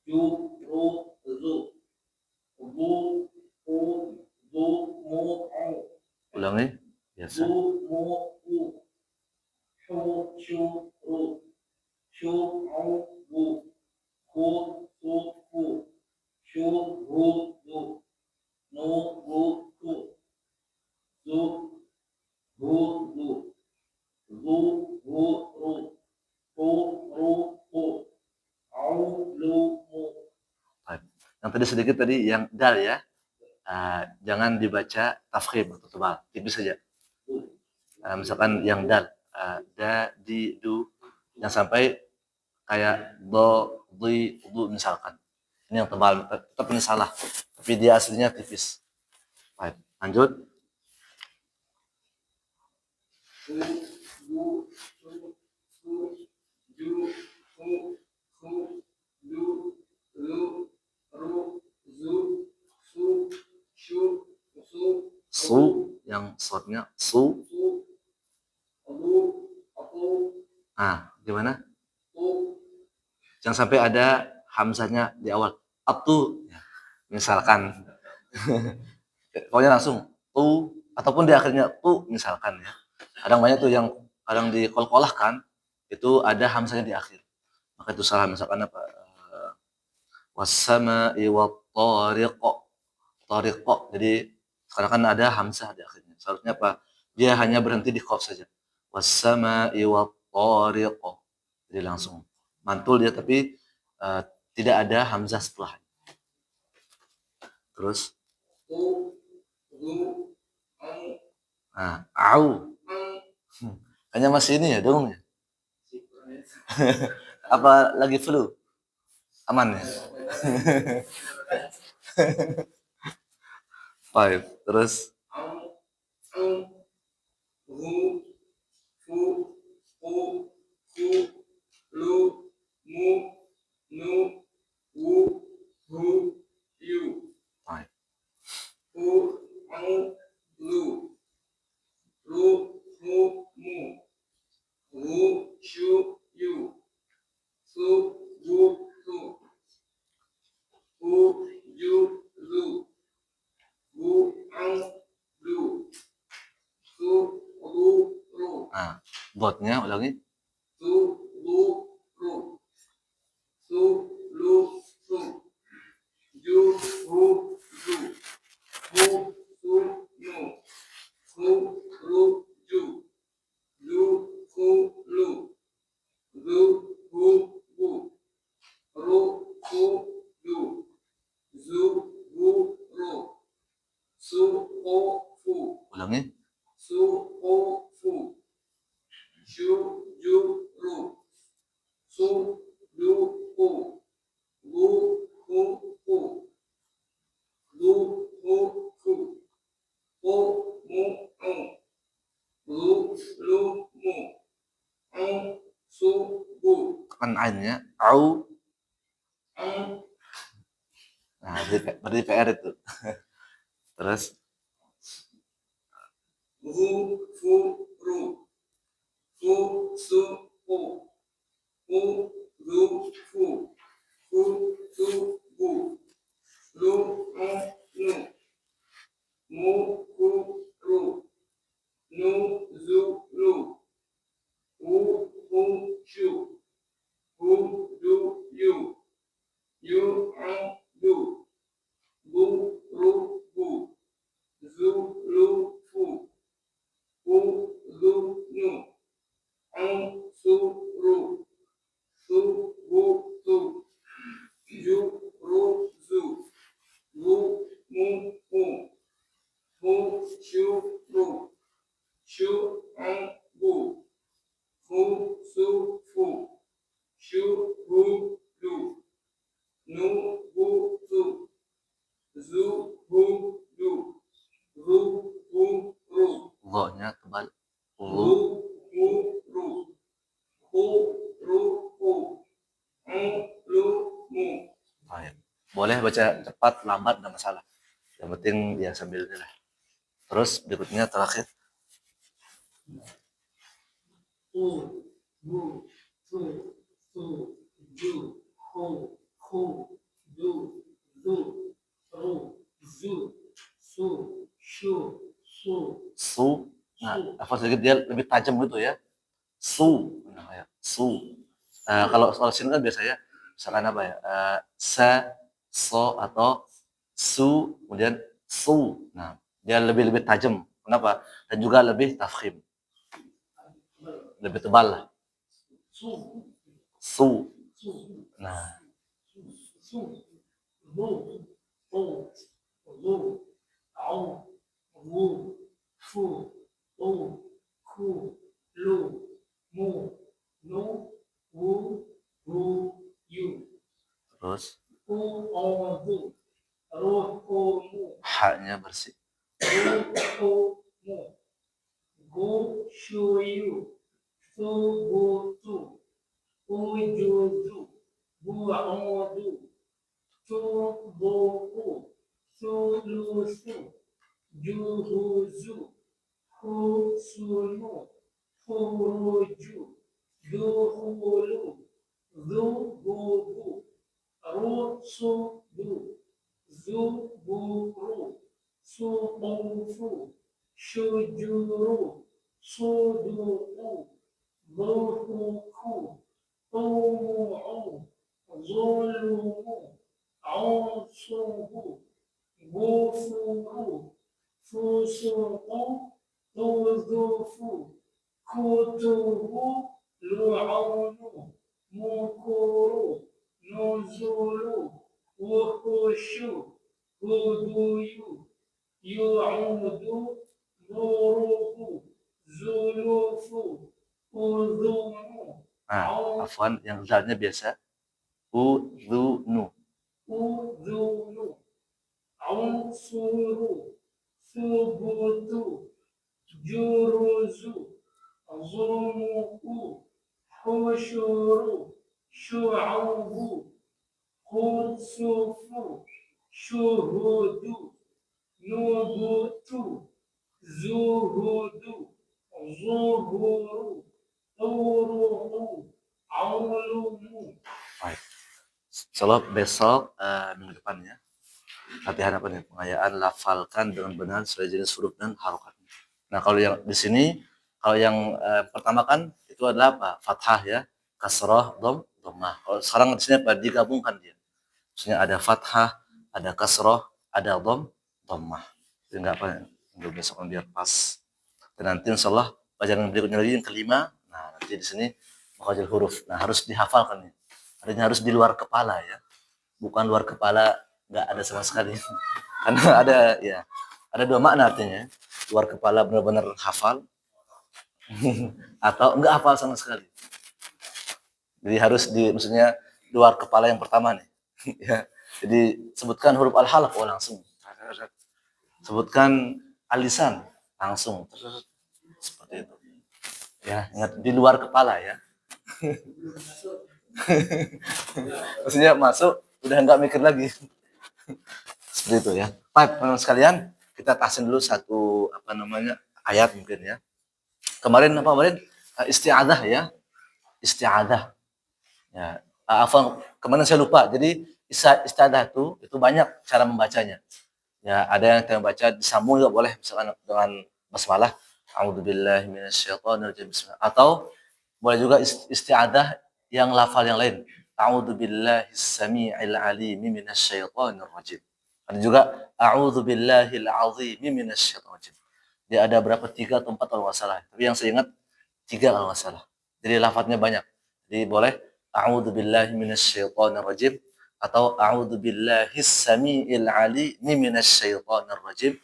ju, ru, zu, wu, hu, zu, mu, au, ulangi biasa. zu, mu, wu, shu, shu, ru, shu, au, wu, hu, su, hu, shu, ru, zu, nu, wu, hu, zu, hu, zu, zu, wu, ru, hu, ru, hu, au, lu, mu. Baik. Yang tadi sedikit tadi yang dal ya. Jangan dibaca tafkhim atau tebal, tipis saja. Misalkan yang dal, da, di, du, yang sampai kayak do, di, du misalkan. Ini yang tebal, tetap ini salah. Tapi dia aslinya tipis. Baik, lanjut. Su, wu, su, su, ju, hu, hu, lu, lu, ru, zu, su, shu, su, Su, yang shortnya su. su, lu, aku, Gimana? tu, Jangan sampai ada hamzahnya di awal. Atu, misalkan. Pokoknya langsung tu, ataupun di akhirnya tu, misalkan ya. Kadang banyak tuh yang kadang dikol-kolahkan, itu ada hamzahnya di akhir. Maka itu salah, misalkan apa? Wassama'i wattariqo. Tariqo. Jadi sekarang kan ada hamzah di akhirnya. Seharusnya apa? Dia hanya berhenti di qaf saja. Wassama'i wattariqo. Jadi langsung mantul dia, tapi tidak ada hamzah setelah. Terus tu, lu, ang, au. ang, Kayaknya masih ini ya, dong ya. Apa lagi flu? Aman ya? Five. Terus ang, ru, fu, u, ku, lu, mu, nu, wu, hu, yu. five. Hu, ang, lu, ru, hu, mu, wu, shu, yu. Su, wu, su. Hu, yu, lu. Wu, ang, lu. Su, lu, ru. Nah, dotnya ulangi. Su, lu, ru. Su, lu, su. Ju, hu, zu. Hu, su, nu. Hu, ru, ju. Lu, hu, lu. Lu, hu, wu. Ru, hu, lu. Zu, wu, ru. Su, ho, fu. Ulangi. Su, ho, fu. Shu, ju, ru. Su, lu, hu. Lu, hu, hu. Lu, hu, fu. Ho, mu, ang. Lu, lu, mu. Ang, su, bu. Kan ainnya. Au. Ang, Nah, berarti PR itu. Terus ru, fu, ru. Fu, su, hu. Hu, lu, fu. Hu, su, bu. Lu, ang, nu. Mu, hu, ru. Nu, zu, lu. Wu, hu, shu. Hu, du, yu. Yu, ang, du. Bu, ru, bu. Zu, lu, fu. Hu, lu, nu. Ang, su, ru. Su, wu, su. Ju, ru, zu. Lu, mu, hu. Hu, shu, ru. Shu, ang, bu. Hu, su, fu. Shu, hu, lu. Nu, wu, zu. Zu, hu, lu. Ru, hu, ru. lo-nya tebal. Ru, Lu. hu, ru. Hu, ru, hu. Ang, lu, mu. Baik. Boleh baca cepat, lambat, enggak masalah. Yang penting ya sambil ini lah. Terus berikutnya terakhir. U, wu, tu, tu, ju, hu, hu, du, zu, ru, zu, su, shu, su. Su. Nah, apa sedikit dia lebih tajam gitu ya. Su. Nah, ya. Su. Kalau soal sini kan biasanya misalkan apa ya? Se, so atau su, kemudian su. Nah, dia lebih tajam. Kenapa? Dan juga lebih tafkhim. Lebih tebal lah. Su, Su. su, Nah, su, lu, u, lu, au, wu, fu, u, ku, lu, mu, nu, wu, ru, yu. terus U, o, du. Ru, u, mu. ha-nya bersih. Ru, u, mu. Gu, shu, yu. Su, bu, tu. U, ju, zu. Bu, o, du. Su, bu, u. Su, lu, su. Ju, hu, zu. Hu, su, nu. Hu, ru, ju. Du, hu, lu. Zu, bu, bu. Ru, su, du. Zu, bu, ru. Su, bu, fu. Shu, ju, ru. Su, du, u. Lu, hu, ku. U, mu, u. Zu, lu, mu. Au, su, hu. Gu, fu, ru. Fu, su, u. Du, zu, fu. Ku, tu, hu. Lu, au, nu. Mu, ku, ru. Nu, zu, lu. Wu, hu, shu. Hu, du, yu. Yu, au, du. Lu, ru, hu. Zu, lu, fu. Udhunu. Nah, afwan, yang zalnya biasa. Udhunu. Udhunu. Unsuru. Subutu. Juruzu. Zumuku. Hushuru. Syu'ubu. Khusufu. Syuhudu. Nubutu. Zuhudu. Zuhuru. Turuhu. Aulumu. Baik. Insyaallah besok minggu depan ya. Latihan apa nih? Pengayaan lafalkan dengan benar sesuai jenis huruf dan harokatnya. Nah, kalau yang di sini, kalau yang pertama kan itu adalah apa? Fathah ya, kasrah, dhammah. Kalau sekarang di sini apa? Digabungkan dia. Maksudnya ada fathah, ada kasrah, ada dhammah. Jadi enggak apa? Untuk besok biar pas. Dan nanti insyaallah pelajaran berikutnya lagi yang kelima. Nah, nanti di sini makhrajul huruf. Nah, harus dihafalkan nih. Artinya harus di luar kepala ya. Bukan luar kepala nggak ada sama sekali. Karena ada dua makna artinya. Luar kepala benar-benar hafal atau enggak hafal sama sekali. Jadi harus maksudnya luar kepala yang pertama nih. Ya. Jadi sebutkan huruf al-halq langsung. Sebutkan alisan langsung. Seperti itu. Ya, ingat di luar kepala ya. Maksudnya masuk udah nggak mikir lagi. Seperti itu ya. Baik, teman-teman sekalian, kita tahsin dulu satu ayat mungkin ya. Kemarin isti'adah ya. Isti'adah. Ya. Kemarin saya lupa. Jadi isti'adah itu banyak cara membacanya. Ya, ada yang kita baca disambung juga boleh misalkan dengan basmalah. A'udzubillahi minasyaitonirrajim. Atau boleh juga isti'adah yang lafal yang lain. A'udzubillahis samii'il 'aliimi minasyaitonir rajim. Ada juga a'udzubillahil 'azimi minasyaitonir rajim. Dia ada berapa? 3 atau 4 kalau nggak salah. Tapi yang saya ingat 3 kalau nggak salah. Jadi lafadznya banyak. Jadi boleh a'udzubillahi minasyaitonir rajim atau a'udzubillahis samii'il 'aliimi minasyaitonir rajim.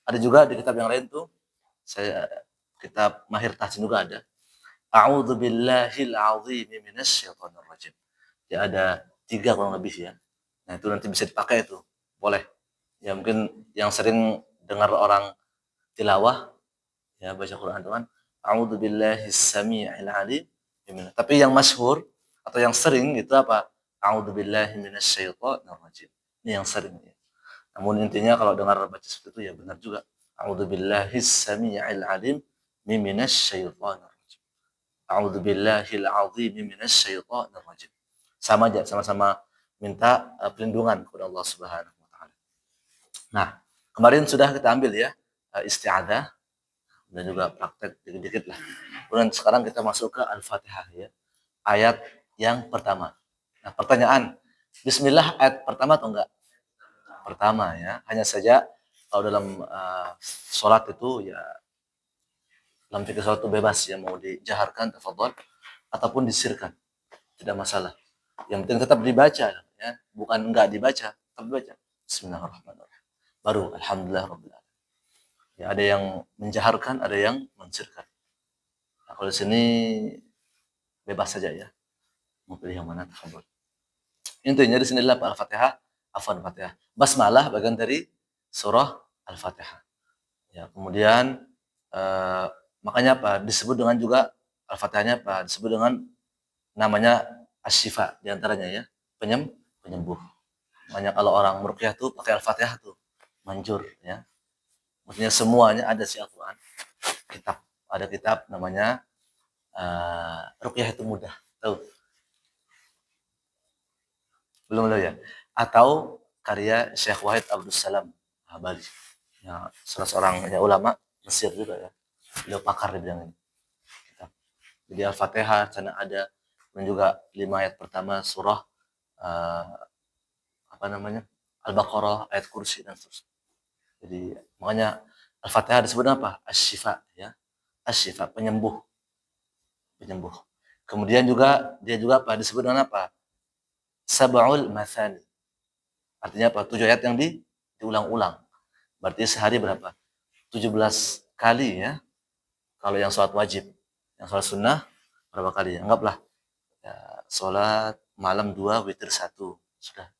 Ada juga di kitab yang lain tuh kitab Mahir Tahsin juga ada. A'udzubillahil 'azimi minasyaitonir rajim. Ya ada 3 kurang lebih ya. Nah, itu nanti bisa dipakai itu. Boleh. Ya mungkin yang sering dengar orang tilawah ya baca Quran itu kan a'udzubillahis samii'il 'alim. Tapi yang masyhur atau yang sering itu apa? A'udzubillahi minasyaitonir rajim. Ini yang sering ya. Namun intinya kalau dengar baca seperti itu ya benar juga. A'udzubillahis samii'il 'alim minasyaitonir rajim. A'udzubillahil 'azimi minasyaitonir rajim. Sama aja, sama-sama minta perlindungan kepada Allah Subhanahu wa taala. Nah, kemarin sudah kita ambil ya isti'adzah dan juga praktek dikit-dikit lah. Kemudian sekarang kita masuk ke Al-Fatihah ya. Ayat yang pertama. Nah, pertanyaan, bismillah ayat pertama atau enggak? Pertama ya. Hanya saja kalau dalam sholat itu ya dalam fikih sholat itu bebas ya, mau dijaharkan tafadhol ataupun disirkan. Tidak masalah. Yang penting tetap dibaca ya, bukan enggak dibaca, tetap dibaca. Bismillahirrahmanirrahim. Baru alhamdulillah rabbil alamin. Ya, ada yang menjaharkan, ada yang mensirkan. Nah, kalau di sini bebas saja ya. Mau pilih yang mana tafadhol. Intinya di sini adalah Al-Fatihah, Fatihah. Basmalah bagian dari surah Al-Fatihah. Ya, kemudian makanya apa? Disebut dengan juga Al-Fatihahnya apa? Disebut dengan namanya Asy-Syifa di antaranya ya, penyembuh. Makanya kalau orang meruqyah tuh pakai Al-Fatihah tuh, manjur ya. Maksudnya semuanya ada di Al-Qur'an. Ada kitab namanya Ruqyah itu mudah. Tahu? Belum ya? Atau karya Syekh Wahid Abdus Salam Hambali. Ya, salah seorang ya, ulama Mesir juga ya. Beliau pakar di bidang ini. Jadi Al-Fatihah sana ada, dan juga 5 ayat pertama surah Al-Baqarah, ayat kursi dan seterusnya. Jadi makanya Al-Fatihah disebut apa? Asy-Syifa ya. Asy-Syifa, penyembuh. Kemudian juga dia juga apa? Disebut dengan apa? Sab'ul Mathani. Artinya apa? 7 ayat yang diulang-ulang. Berarti sehari berapa? 17 kali ya. Kalau yang sholat wajib. Yang sholat sunnah berapa kali? Anggaplah ya, sholat malam 2, witir 1, sudah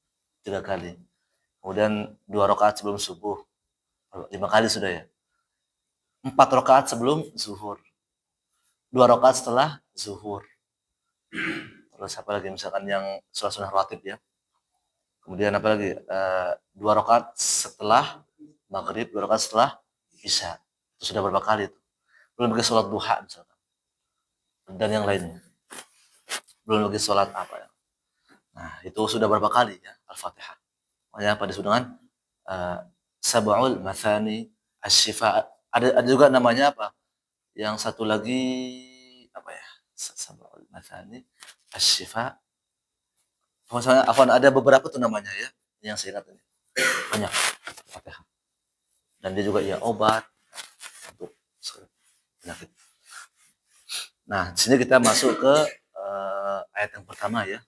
3 kali. Kemudian 2 rakaat sebelum subuh, 5 kali sudah ya. 4 rakaat sebelum zuhur, 2 rakaat setelah zuhur. Terus apa lagi misalkan yang sholat sunnah rawatib ya. Kemudian apa lagi? 2 rakaat setelah maghrib, 2 rakaat setelah isya. Itu sudah berapa kali itu? Belum lagi sholat duha misalkan. Dan yang lainnya. Belum lagi sholat apa ya. Nah, itu sudah berapa kali ya Al-Fatihah. Makanya apa disebut dengan sab'ul mathani asy-syifa. Ada juga namanya apa? Yang satu lagi apa ya? Sab'ul mathani asy-syifa. Maksudnya ada beberapa tuh namanya ya yang saya ingat ini. Banyak Fatihah. Dan dia juga ya obat untuk penyakit. Nah, di sini kita masuk ke ayat yang pertama ya.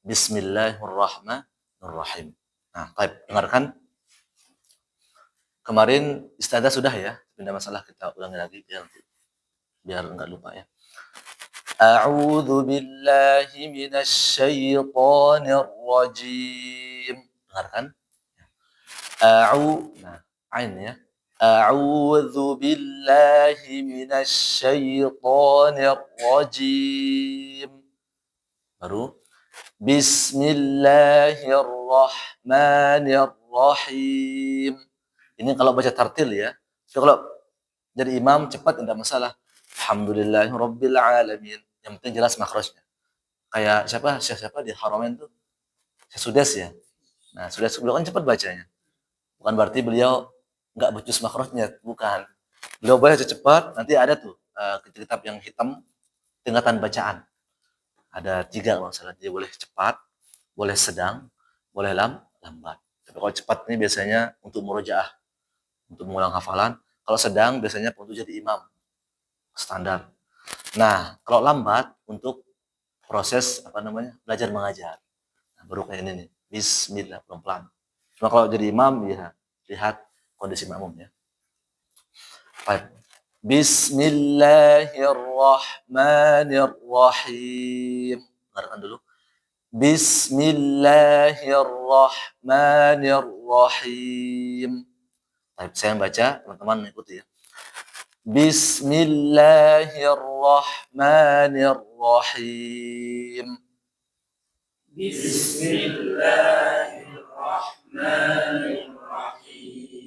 Bismillahirrahmanirrahim. Nah, baik, dengarkan. Kemarin istiadah sudah ya. Tidak masalah, kita ulangi lagi biar enggak lupa ya. A'udzu billahi minasy syaithanir rajim. Dengarkan. Nah, ain ya. A'udzu billahi minasy syaithanir rajim. Baru Bismillahirrahmanirrahim. Ini kalau baca tartil ya. So, kalau jadi imam cepat tidak masalah. Alhamdulillahirabbil alamin. Yang penting jelas makrosnya. Kayak siapa di Haramain tuh? Syekh Sudes ya. Nah, Sudes beliau kan cepat bacanya. Bukan berarti beliau nggak becus makrosnya, bukan. Beliau baca cepat, nanti ada tuh kitab yang hitam tingkatan bacaan. Ada 3 kalau salah. Dia boleh cepat, boleh sedang, boleh lambat. Tapi kalau cepat ini biasanya untuk murojaah, untuk mengulang hafalan. Kalau sedang biasanya untuk jadi imam, standar. Nah, kalau lambat untuk proses belajar mengajar. Nah, baru kayak ini nih, Bismillah, pelan-pelan. Cuma kalau jadi imam ya lihat kondisi makmum ya. Baik. Bismillahirrahmanirrahim. Dengarkan dulu. Bismillahirrahmanirrahim. Baik, saya baca, teman-teman mengikuti ya. Bismillahirrahmanirrahim. Bismillahirrahmanirrahim.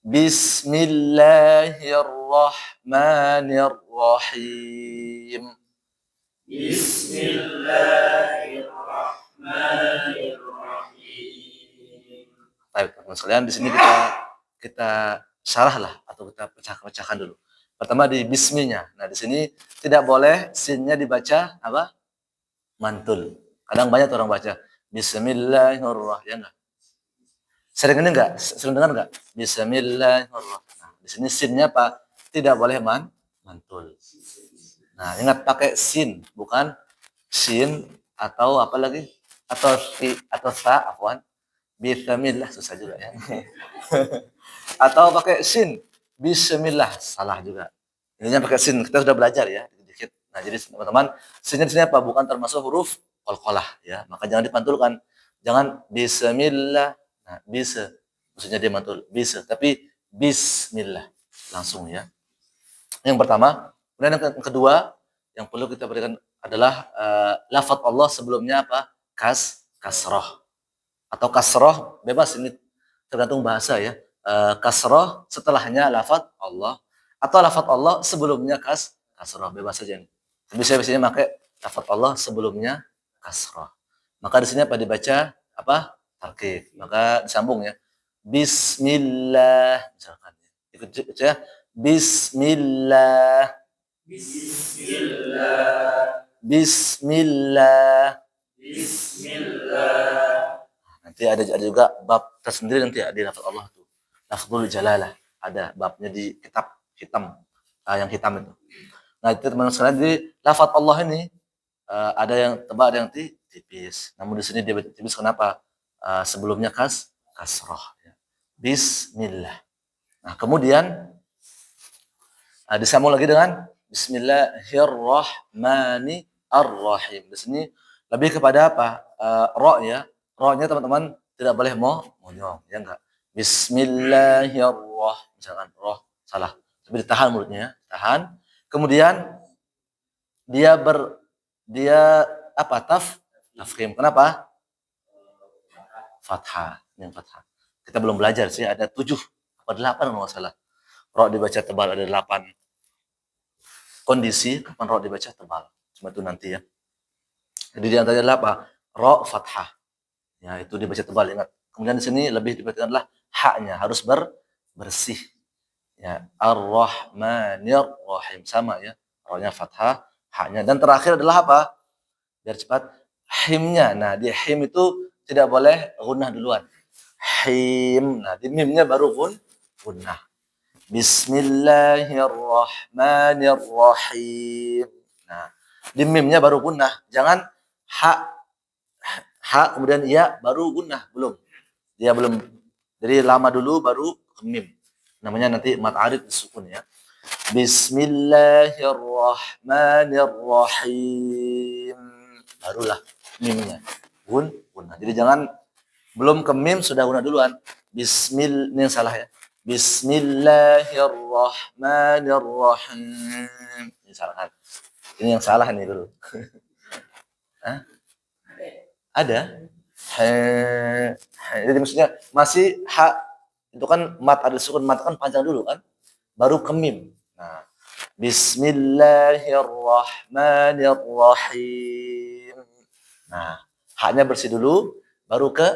Bismillahirrahmanirrahim. Bismillahirrahmanirrahim. Baik, teman-teman sekalian, di sini kita syarah lah atau kita pecahkan dulu. Pertama di bisminya. Nah, di sini tidak boleh sinnya dibaca apa? Mantul. Kadang banyak orang baca Bismillahirrahmanirrahim. Ya enggak? Sering ini enggak? Sering dengar enggak? Bismillahirrahmanirrahim. Nah, di sini sinnya apa? Tidak boleh mantul. Nah, ingat pakai sin, bukan sin atau apa lagi? Atau si atau sa, afwan. Bismillah, susah juga ya. Atau pakai sin, bismillah, salah juga. Ininya pakai sin, kita sudah belajar ya dikit. Nah, jadi teman-teman, sinnya di sini apa? Bukan termasuk huruf qalqalah ya. Maka jangan dipantulkan. Jangan bismillah. Nah, bisa. Maksudnya dia mantul, bisa, tapi bismillah langsung ya. Yang pertama, kemudian yang kedua yang perlu kita berikan adalah lafaz Allah sebelumnya apa? Kasroh atau kasroh, bebas ini tergantung bahasa ya. Kasroh setelahnya lafaz Allah atau lafaz Allah sebelumnya kasroh, bebas saja nih. Tapi saya biasanya pakai lafaz Allah sebelumnya kasroh. Maka di sini apa dibaca apa? Tarkik. Maka disambung ya. Bismillah misalkan. Ikut ya. Bismillah. Bismillah. Bismillah. Bismillah. Nanti ada juga bab tersendiri nanti di lafaz Allah tuh. Lafzul jalalah. Ada babnya di kitab hitam. Yang hitam itu. Nah, itu teman-teman sekalian, jadi lafaz Allah ini ada yang tebal, ada yang tipis. Namun di sini dia tipis kenapa? Sebelumnya kasroh. Ya. Bismillah. Nah, kemudian disambung lagi dengan Bismillahirrahmanirrahim. Di sini lebih kepada apa? Ro ya. Ro-nya teman-teman tidak boleh monyong, ya enggak. Bismillahirrahmanirrahim. Misalkan roh salah. Tapi ditahan mulutnya, tahan. Kemudian dia dia apa? Tafkhim. Kenapa? Fathah, yang fathah. Kita belum belajar sih, ada 7 atau 8 kalau nggak salah. Ro dibaca tebal ada 8 kondisi kapan ro dibaca tebal. Cuma itu nanti ya. Jadi di antaranya adalah apa? Ro fathah. Ya, itu dibaca tebal, ingat. Kemudian di sini lebih diperhatikan adalah haknya harus bersih. Ya, Ar-Rahmanir Rahim sama ya. Ro-nya fathah, haknya. Dan terakhir adalah apa? Biar cepat, himnya. Nah, di him itu tidak boleh gunnah duluan. Him. Nah, di mimnya baru gunnah. Bismillahirrahmanirrahim. Nah, di mimnya baru gunnah. Jangan ha kemudian ya baru gunnah, belum. Dia belum. Jadi lama dulu baru ke mim. Namanya nanti mat arid disukun ya. Bismillahirrahmanirrahim. Barulah mimnya. Gunnah. Jadi jangan belum ke mim sudah gunnah duluan. Bismillah, ini yang salah ya. Bismillahirrahmanirrahim. Ini salah kan? Ini yang salah nih dulu. Hah? Ada. Jadi maksudnya masih ha itu kan mat ada sukun, mat kan panjang dulu kan, baru ke mim. Nah, Bismillahirrahmanirrahim. Nah, haknya bersih dulu, baru ke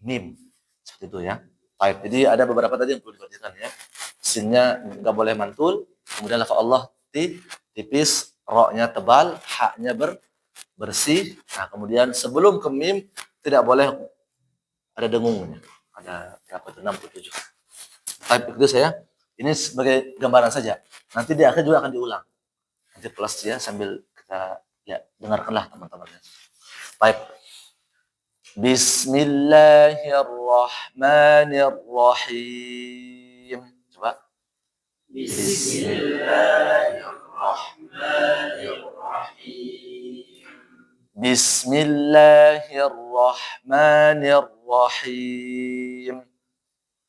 mim. Seperti itu ya. Baik, jadi ada beberapa tadi yang perlu diperhatikan ya. Sinnya nggak boleh mantul, kemudian lafaz Allah tipis, ro-nya tebal, haknya bersih. Nah, kemudian sebelum ke mim tidak boleh ada dengungnya. Ada berapa itu? 67. Baik, itu saya. Ini sebagai gambaran saja. Nanti di akhir juga akan diulang. Nanti plus ya sambil kita ya dengarkanlah teman-teman. Baik. Bismillahirrahmanirrahim. Coba. Bismillahirrahmanirrahim. Bismillahirrahmanirrahim.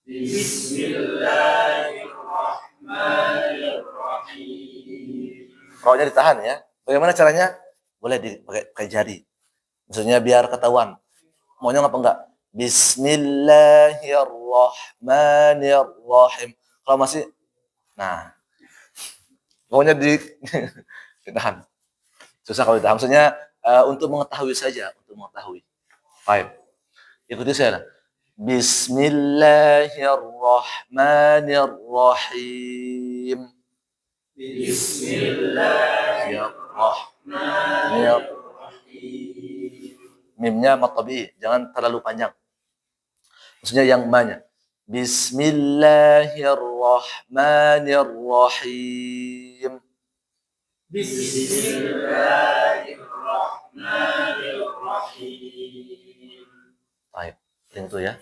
Bismillahirrahmanirrahim. Ro-nya ditahan ya. Bagaimana caranya? Boleh pakai jari. Maksudnya biar ketahuan. Maunya apa enggak? Bismillahirrahmanirrahim. Kalau masih, nah, maunya ditahan. Susah kalau ditahan. Maksudnya untuk mengetahui saja, untuk mengetahui. Baik. Ikuti saya. Bismillahirrahmanirrahim. Bismillahirrahmanirrahim. Mimnya mat tabi'i, jangan terlalu panjang. Maksudnya yang ma-nya. Bismillahirrahmanirrahim. Bismillahirrahmanirrahim. Baik, itu ya.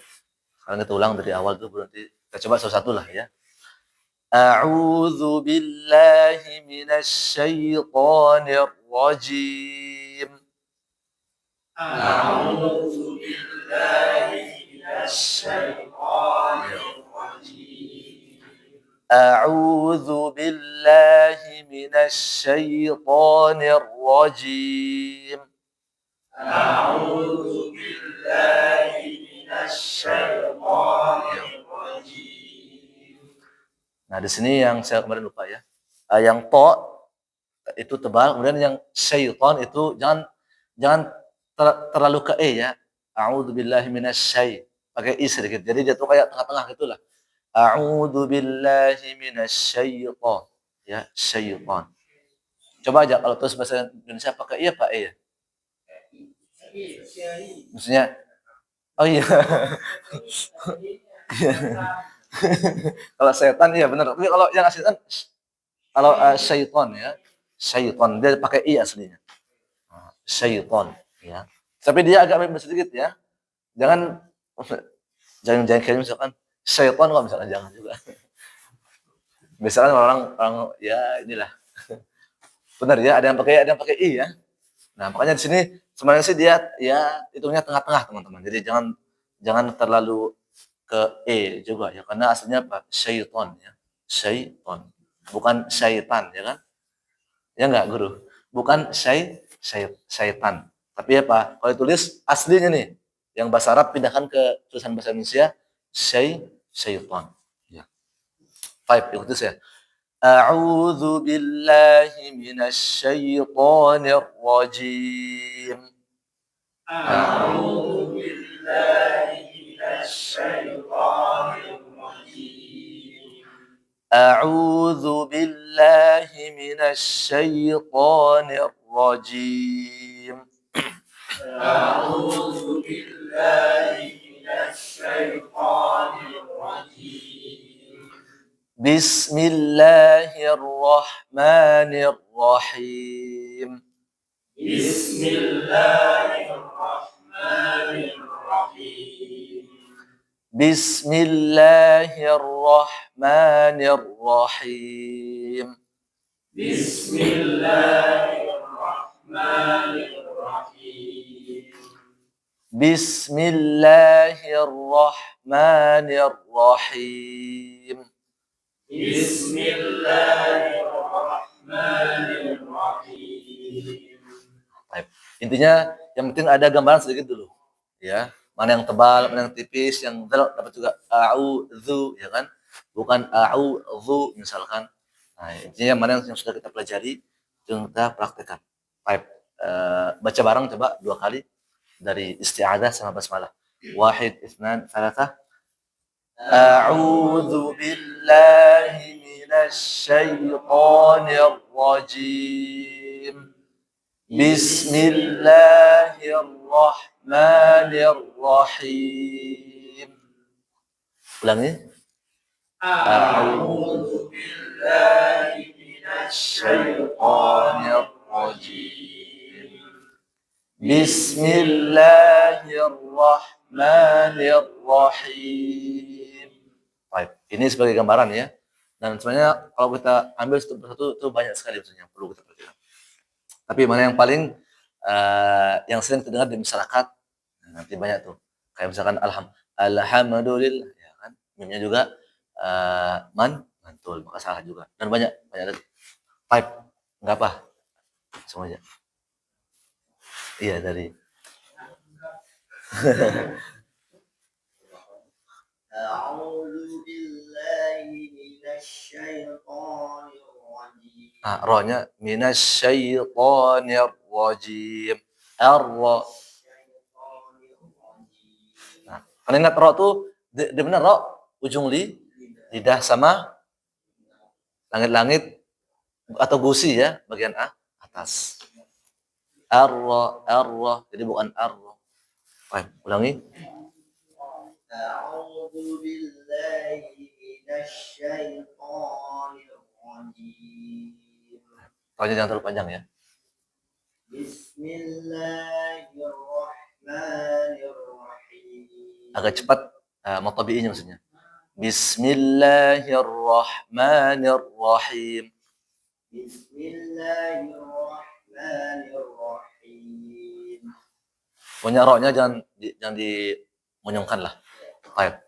Sekarang kita ulang dari awal tuh berarti kita coba satu-satu lah ya. A'udzu billahi minasy syaithanir rajim. A'udzu billahi minasy syaithanir rajim. A'udzu billahi minasy syaithanir rajim. A'udzu billahi minasy syaithanir rajim. Nah, di sini yang saya kemarin lupa ya. Yang to itu tebal, kemudian yang syaitan itu jangan terlalu ke e ya. A'udzubillahi minasyai. Pakai i sedikit. Jadi dia tuh kayak tengah-tengah gitulah. A'udzubillahi minasyaitan. Ya, syaitan. Coba aja kalau terus bahasa Indonesia pakai i apa e ya? Maksudnya oh iya. Kalau setan iya benar. Tapi kalau yang asli kan kalau syaitan ya. Syaitan dia pakai i aslinya. Syaitan ya. Tapi dia agak mirip sedikit ya. Jangan kayak misalkan syaitan kok misalkan jangan juga. Misalkan orang ya inilah Benar ya, ada yang pakai i ya. Nah, makanya di sini sebenarnya sih dia ya hitungnya tengah-tengah, teman-teman. Jadi jangan terlalu ke e juga ya, karena aslinya apa? Syaiton ya. Syaiton. Bukan syaitan ya kan? Ya enggak, Guru? Bukan syaitan. Tapi apa? Kalau ditulis aslinya nih, yang bahasa Arab pindahkan ke tulisan bahasa Indonesia syaiton. Ya. Five, ikuti saya. A'udzu billahi minasyaitonir rajim. أعوذ بالله من الشيطان الرجيم أعوذ بالله من الشيطان الرجيم. أعوذ بالله من الشيطان الرجيم بسم الله الرحمن الرحيم. بسم الله الرحمن الرحيم بسم الله الرحمن الرحيم. بسم الله الرحمن الرحيم بسم الله الرحمن الرحيم. بسم الله الرحمن الرحيم. Baik. Intinya yang penting ada gambaran sedikit dulu, ya. Mana yang tebal, mana yang tipis, yang dapat juga a'udzu, ya kan? Bukan a'udzu misalkan. Nah, intinya mana yang sudah kita pelajari, yang kita praktekkan. Baik. Baca bareng coba 2 kali dari isti'adzah sama basmalah. 1, 2, 3. A'udzu billahi minasy syaithanir rajim. Bismillahirrahmanirrahim. Ulangi. أعوذ بالله من الشيطان الرجيم Bismillahirrahmanirrahim. Baik, ini sebagai gambaran ya. Dan sebenarnya kalau kita ambil satu persatu itu banyak sekali sebenarnya yang perlu kita perhatikan. Tapi mana yang paling yang sering terdengar di masyarakat, nanti banyak tuh. Kayak misalkan alhamdulillah, ya kan? Mimnya juga mantul, maka salah juga. Dan banyak lagi. Type, enggak apa, semuanya. Iya dari. أعوذ بالله من الشيطان الرجيم Rohnya minasyaitonir rajim. Ar-ra. Nah, kalian ingat ro tuh di benar ro ujung lidah sama langit-langit atau gusi ya, bagian atas. Ar-ra. Jadi bukan ar-ra. Baik, ulangi. أعوذ بالله من الشيطان الرجيم Rohnya jangan terlalu panjang ya. بسم الله الرحمن الرحيم Agak cepat matabi'inya maksudnya. Bismillahirrahmanirrahim. بسم الله الرحمن الرحيم Pokoknya rohnya jangan dimonyongkan lah. Baik.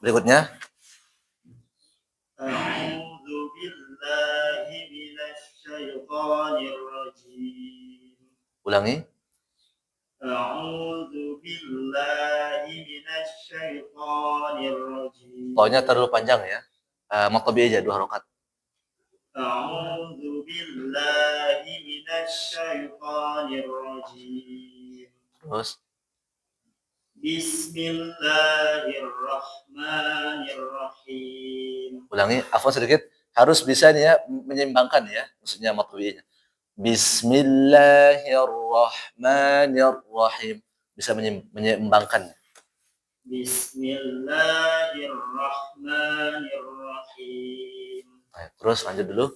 Berikutnya. أعوذ بالله من الشيطان الرجيم Ulangi. أعوذ بالله من الشيطان الرجيم Rohnya terlalu panjang ya. Matabi aja 2 rakaat. أعوذ بالله من الشيطان الرجيم Terus. بسم الله الرحمن الرحيم Ulangi. Afwan sedikit. Harus bisa nih ya menyeimbangkan ya. Maksudnya matabi'nya. Bismillahirrahmanirrahim. Bisa menyeimbangkan. Bismillahirrahmanirrahim. Baik, terus lanjut dulu.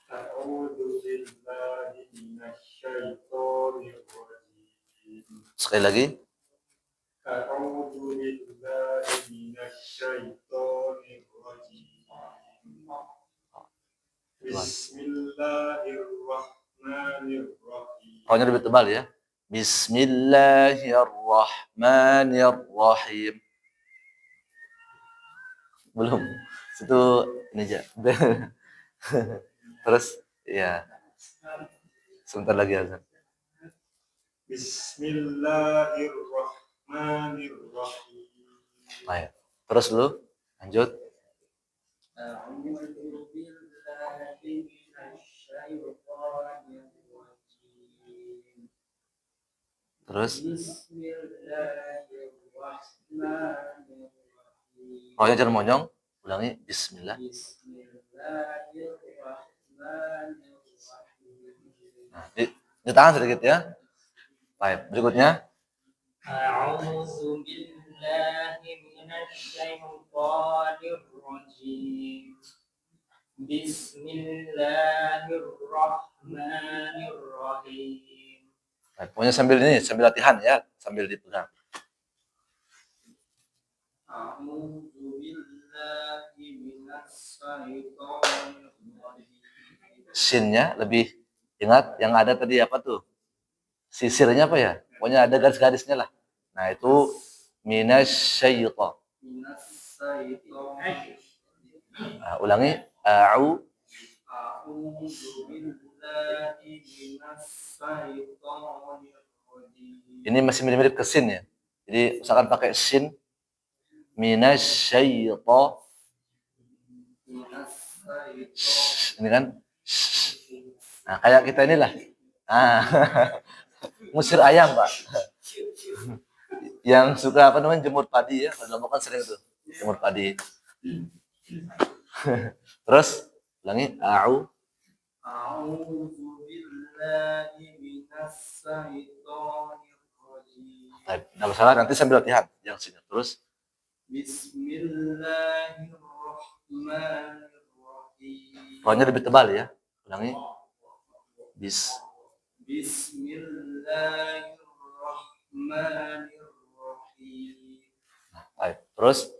A'udzu billahi minasyaitonir rajim. Sekali lagi. A'udzu billahi minasyaitonir rajim. Bismillahirrahmanirrahim. Ro-nya lebih tebal ya. Bismillahirrahmanirrahim. Belum. Itu ini aja. Terus ya, sebentar lagi azan. Bismillahirrahmanirrahim. Baik. Terus dulu, lanjut. أعوذ بالله من الشيطان الرجيم Terus بسم الله الرحمن الرحيم rohnya jangan monyong. Ulangi bismillah. بسم الله الرحمن الرحيم Nah, ditahan sedikit ya. Baik, berikutnya. أعوذ بالله من الشيطان الرجيم بسم الله الرحمن الرحيم Baik, pokoknya sambil ini, sambil latihan ya, sambil dipegang. أعوذ بالله من الشيطان الرجيم Shinnya lebih ingat yang ada tadi apa tuh? Sisirnya apa ya? Pokoknya ada garis-garisnya lah. Nah, itu minasyaiton. من الشيطان Nah, ulangi. A'u. أعوذ بالله من الشيطان الرجيم Ini masih mirip-mirip ke sin ya. Jadi misalkan pakai sin, minasyaiton. من الشيطان Ini kan. Nah, kayak kita inilah. Ah, musir ayam, Pak. Yang suka apa namanya jemur padi ya, kalau Lombok kan sering tuh jemur padi. Terus ulangi. A'u. أعوذ بالله من الشيطان الرجيم Baik, nggak masalah, nanti sambil latihan yang sini. Terus بسم الله الرحمن الرحيم rohnya lebih tebal ya. Ulangi. بسم الله الرحمن الرحيم Baik, terus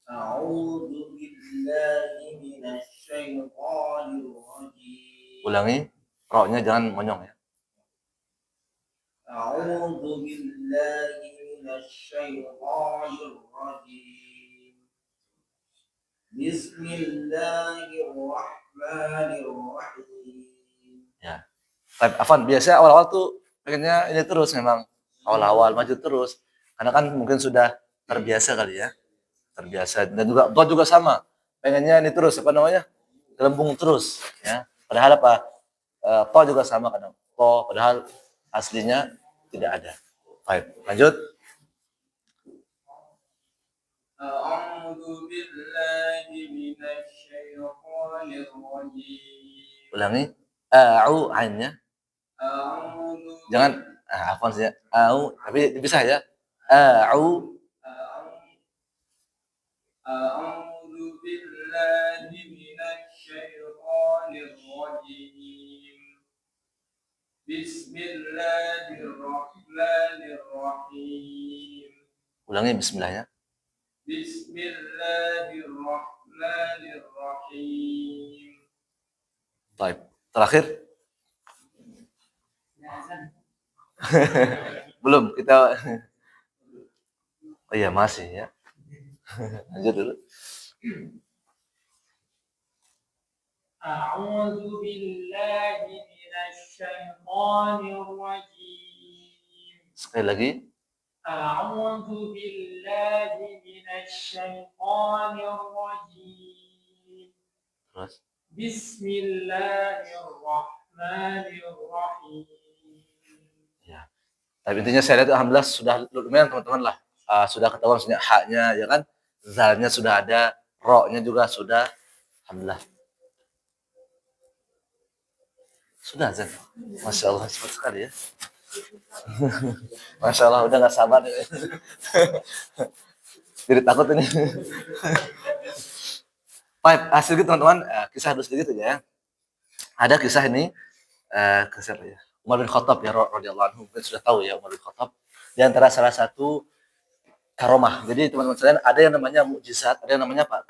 أعوذ بالله من الشيطان الرجيم ulangi. Rohnya jangan monyong ya. أعوذ بالله من الشيطان الرجيم بسم الله الرحمن الرحيم Ya. Baik, Afan, biasanya awal-awal tuh pengennya ini terus memang. Awal-awal maju terus. Karena kan mungkin sudah terbiasa kali ya. Terbiasa. Dan juga Dot juga sama. Pengennya ini terus, apa namanya? Gelembung terus. Ya. Padahal apa? To juga sama kadang. To, padahal aslinya tidak ada. Baik, lanjut. أعوذ بالله من الشيطان الرجيم Ulangi. A'u ainnya. أعوذ Jangan Afan saja. A'u, tapi dipisah ya. A'u. أعوذ بالله من الشيطان الرجيم بسم الله الرحمن الرحيم Ulangi bismillahnya. بسم الله الرحمن الرحيم Baik. Terakhir. Belum, kita oh iya masih ya. Lanjut dulu. أعوذ بالله من الشيطان الرجيم Sekali lagi. أعوذ بالله من الشيطان الرجيم Terus. بسم الله الرحمن الرحيم Ya. Tapi intinya saya lihat alhamdulillah sudah lumayan teman-teman lah. Sudah ketahuan maksudnya haknya ya kan. Zalnya sudah ada, ro-nya juga sudah. Alhamdulillah. Sudah Zan. Masya Allah cepat sekali ya. Masya Allah udah nggak sabar ini. Jadi takut ini. Baik, sedikit teman-teman, kisah dulu sedikit aja ya. Ada kisah ini, kisah apa ya? Umar bin Khattab ya radhiyallahu anhu, mungkin sudah tahu ya Umar bin Khattab. Di antara salah satu karomah. Jadi teman-teman sekalian ada yang namanya mukjizat, ada yang namanya apa?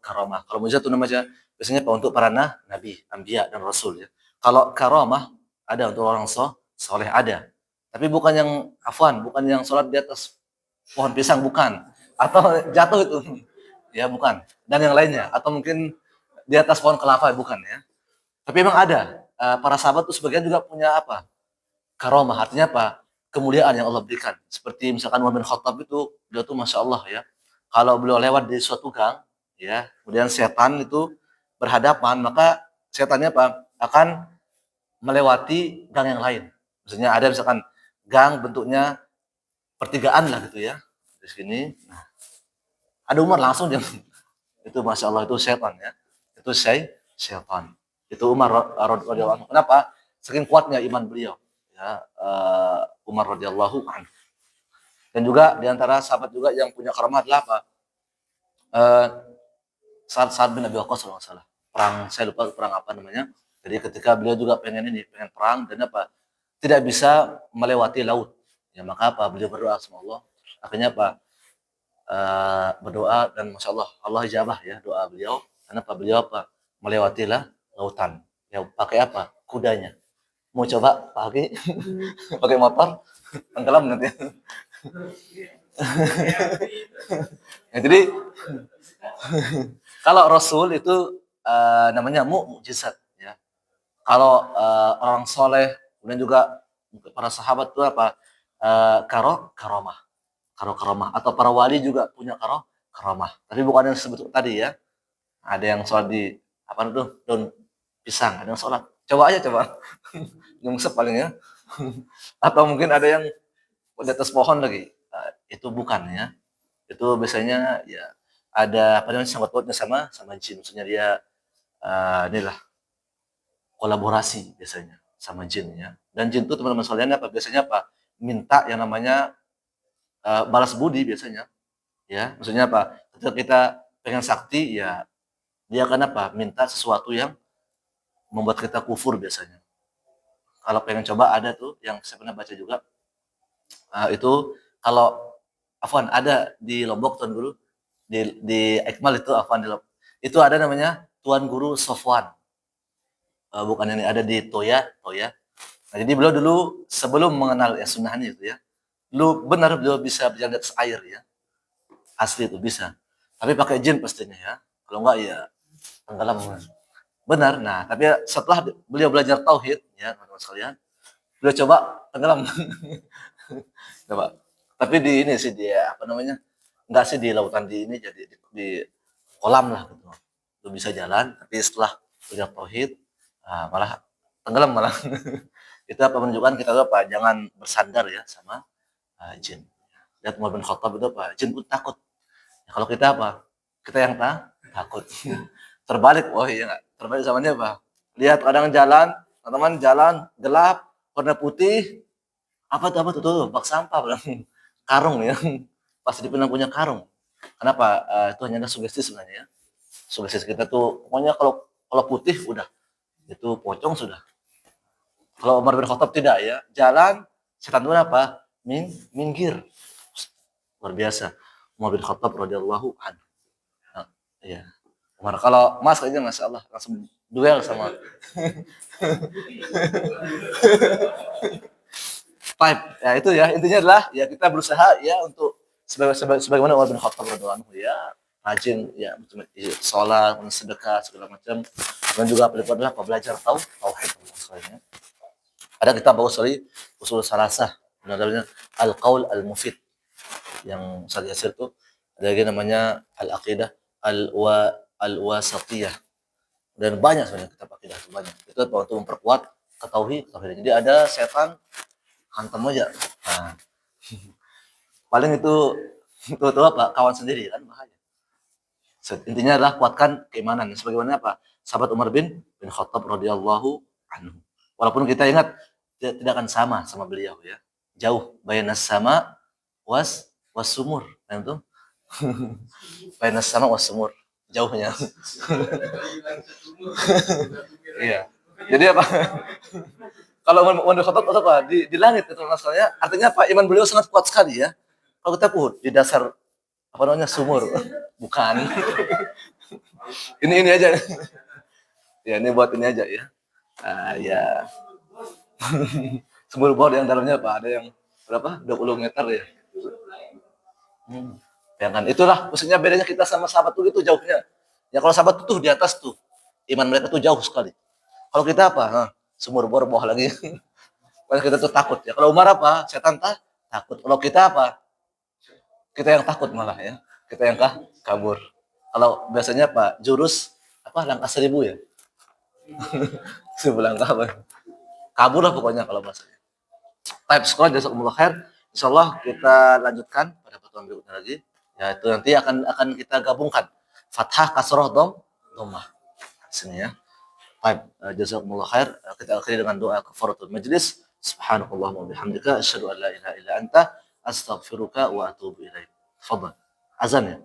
Karomah. Kalau mukjizat itu namanya biasanya untuk para nabi, anbiya dan rasul ya. Kalau karomah Ada untuk orang soleh ada. Tapi bukan yang afwan, bukan yang sholat di atas pohon pisang, bukan. Atau jatuh itu, ya bukan. Dan yang lainnya, atau mungkin di atas pohon kelapa, bukan ya. Tapi memang ada. Para sahabat itu sebagian juga punya apa? Karomah, artinya apa? Kemuliaan yang Allah berikan. Seperti misalkan Umar bin Khattab itu, dia tuh Masya Allah ya. Kalau beliau lewat di suatu gang, ya, kemudian setan itu berhadapan, maka setannya apa? Akan melewati gang yang lain. Maksudnya ada misalkan gang bentuknya pertigaan lah gitu ya. Di sini, nah, ada Umar langsung dia itu Masya Allah itu setan ya. Itu setan. Itu Umar radhiyallahu anhu. Kenapa? Saking kuatnya iman beliau. Ya, Umar radhiyallahu anhu. Dan juga diantara sahabat juga yang punya karamah adalah apa? Uh, Sa'ad bin Abi Waqqas kalau nggak salah. Perang, saya lupa perang apa namanya. Jadi ketika beliau juga pengen perang dan apa? Tidak bisa melewati laut. Ya maka apa? Beliau berdoa sama Allah. Akhirnya apa? Berdoa dan Masya Allah, Allah ijabah ya doa beliau. Karena apa? Beliau apa? Melewatilah lautan. Ya pakai apa? Kudanya. Mau coba pagi pakai motor tenggelam nanti. Ya, jadi kalau Rasul itu namanya mukjizat ya. Kalau orang soleh kemudian juga para sahabat itu apa? Karomah. Karomah atau para wali juga punya karomah. Tapi bukan yang disebut tadi ya. Ada yang sholat di apa itu daun pisang, ada yang sholat. Coba aja coba. Nyungsep paling ya. Atau mungkin ada yang di atas pohon lagi. Itu bukan ya. Itu biasanya ya ada apa namanya sangkut pautnya sama jin. Maksudnya dia inilah kolaborasi biasanya sama jin ya. Dan jin itu teman-teman sekalian apa biasanya apa? Minta yang namanya balas budi biasanya. Ya, maksudnya apa? Ketika kita pengen sakti ya dia akan apa? Minta sesuatu yang membuat kita kufur biasanya. Kalau pengen coba ada tuh yang saya pernah baca juga. Itu kalau afwan ada di Lombok tahun dulu di Ekmal itu afwan di Lombok. Itu ada namanya Tuan Guru Sofwan. Bukan ini ada di Toya. Nah, jadi beliau dulu sebelum mengenal ya sunnahnya itu ya. Dulu benar beliau bisa berjalan di atas air ya. Asli itu bisa. Tapi pakai jin pastinya ya. Kalau enggak ya tenggelam. Benar. Nah, tapi setelah beliau belajar tauhid ya, teman-teman sekalian, beliau coba tenggelam. Coba. Tapi di ini sih dia apa namanya? Enggak sih di lautan di ini jadi di kolam lah gitu. Itu bisa jalan, tapi setelah belajar tauhid malah tenggelam malah. Itu apa menunjukkan kita tuh apa? Jangan bersandar ya sama jin. Lihat Umar bin Khattab itu apa? Jin pun takut. Ya, kalau kita apa? Kita yang takut. Terbalik, oh iya enggak? Terbalik zamannya apa? Lihat kadang jalan, teman-teman jalan gelap, warna putih, apa tuh bak sampah, karung ya. Pasti pernah punya karung. Kenapa? Itu hanya sugesti sebenarnya ya. Sugesti kita tuh pokoknya kalau putih udah itu pocong sudah. Kalau Umar bin Khattab tidak ya, jalan setan itu apa? Minggir. Luar biasa. Umar bin Khattab radhiyallahu anhu. Nah, iya. Umar kalau Mas kayaknya Masya Allah langsung duel sama Pipe. Ya itu ya intinya adalah ya kita berusaha ya untuk sebagaimana Umar bin Khattab radhiyallahu anhu ya rajin ya sholat, sedekah segala macam dan juga paling adalah belajar tauhid misalnya. Ada kitab bagus sekali usul salasah namanya Al-Qaul Al-Mufid yang Ustaz Yasir tuh ada lagi namanya Al-Aqidah Al-Wasatiyah dan banyak sebenarnya kitab akidah itu banyak. Itu untuk memperkuat ketauhidan. Jadi ada setan hantam aja. Nah, paling itu apa? Kawan sendiri kan bahaya. Intinya adalah kuatkan keimanan. Sebagaimana apa? Sahabat Umar bin Khattab radhiyallahu anhu. Walaupun kita ingat tidak akan sama beliau ya. Jauh bayanas sama wasumur. Nah itu bayanas sama wasumur. Jauhnya. Iya. Jadi apa? Kalau Umar bin Khattab apa? Di langit itu masalahnya. Artinya apa? Iman beliau sangat kuat sekali ya. Kalau kita di dasar apa namanya sumur, bukan. ini aja. Ya ini buat ini aja ya. Ya Sumur bor yang dalamnya apa? Ada yang berapa? 20 meter ya. Bayangkan itulah maksudnya bedanya kita sama sahabat tuh itu jauhnya. Ya kalau sahabat tuh di atas tuh. Iman mereka tuh jauh sekali. Kalau kita apa? Hah, sumur bor bawah lagi. Kalau kita tuh takut ya. Kalau Umar apa? Setan takut. Kalau kita apa? Kita yang takut malah ya. Kita yang kabur. Kalau biasanya apa? Jurus apa? Langkah 1000 ya. 1000 langkah apa? Kabur lah pokoknya kalau bahasanya. Type sekolah jazakumullah khair. Insyaallah kita lanjutkan pada pertemuan berikutnya lagi. Ya itu nanti akan kita gabungkan fathah, kasroh, dhammah. Sini ya. Baik, jazakumullah khair. Kita akhiri dengan doa kafaratul majlis. Subhanakallahumma wa bihamdika asyhadu an la ilaha illa anta astaghfiruka wa atubu ilaik. Tafadhal. Azan ya.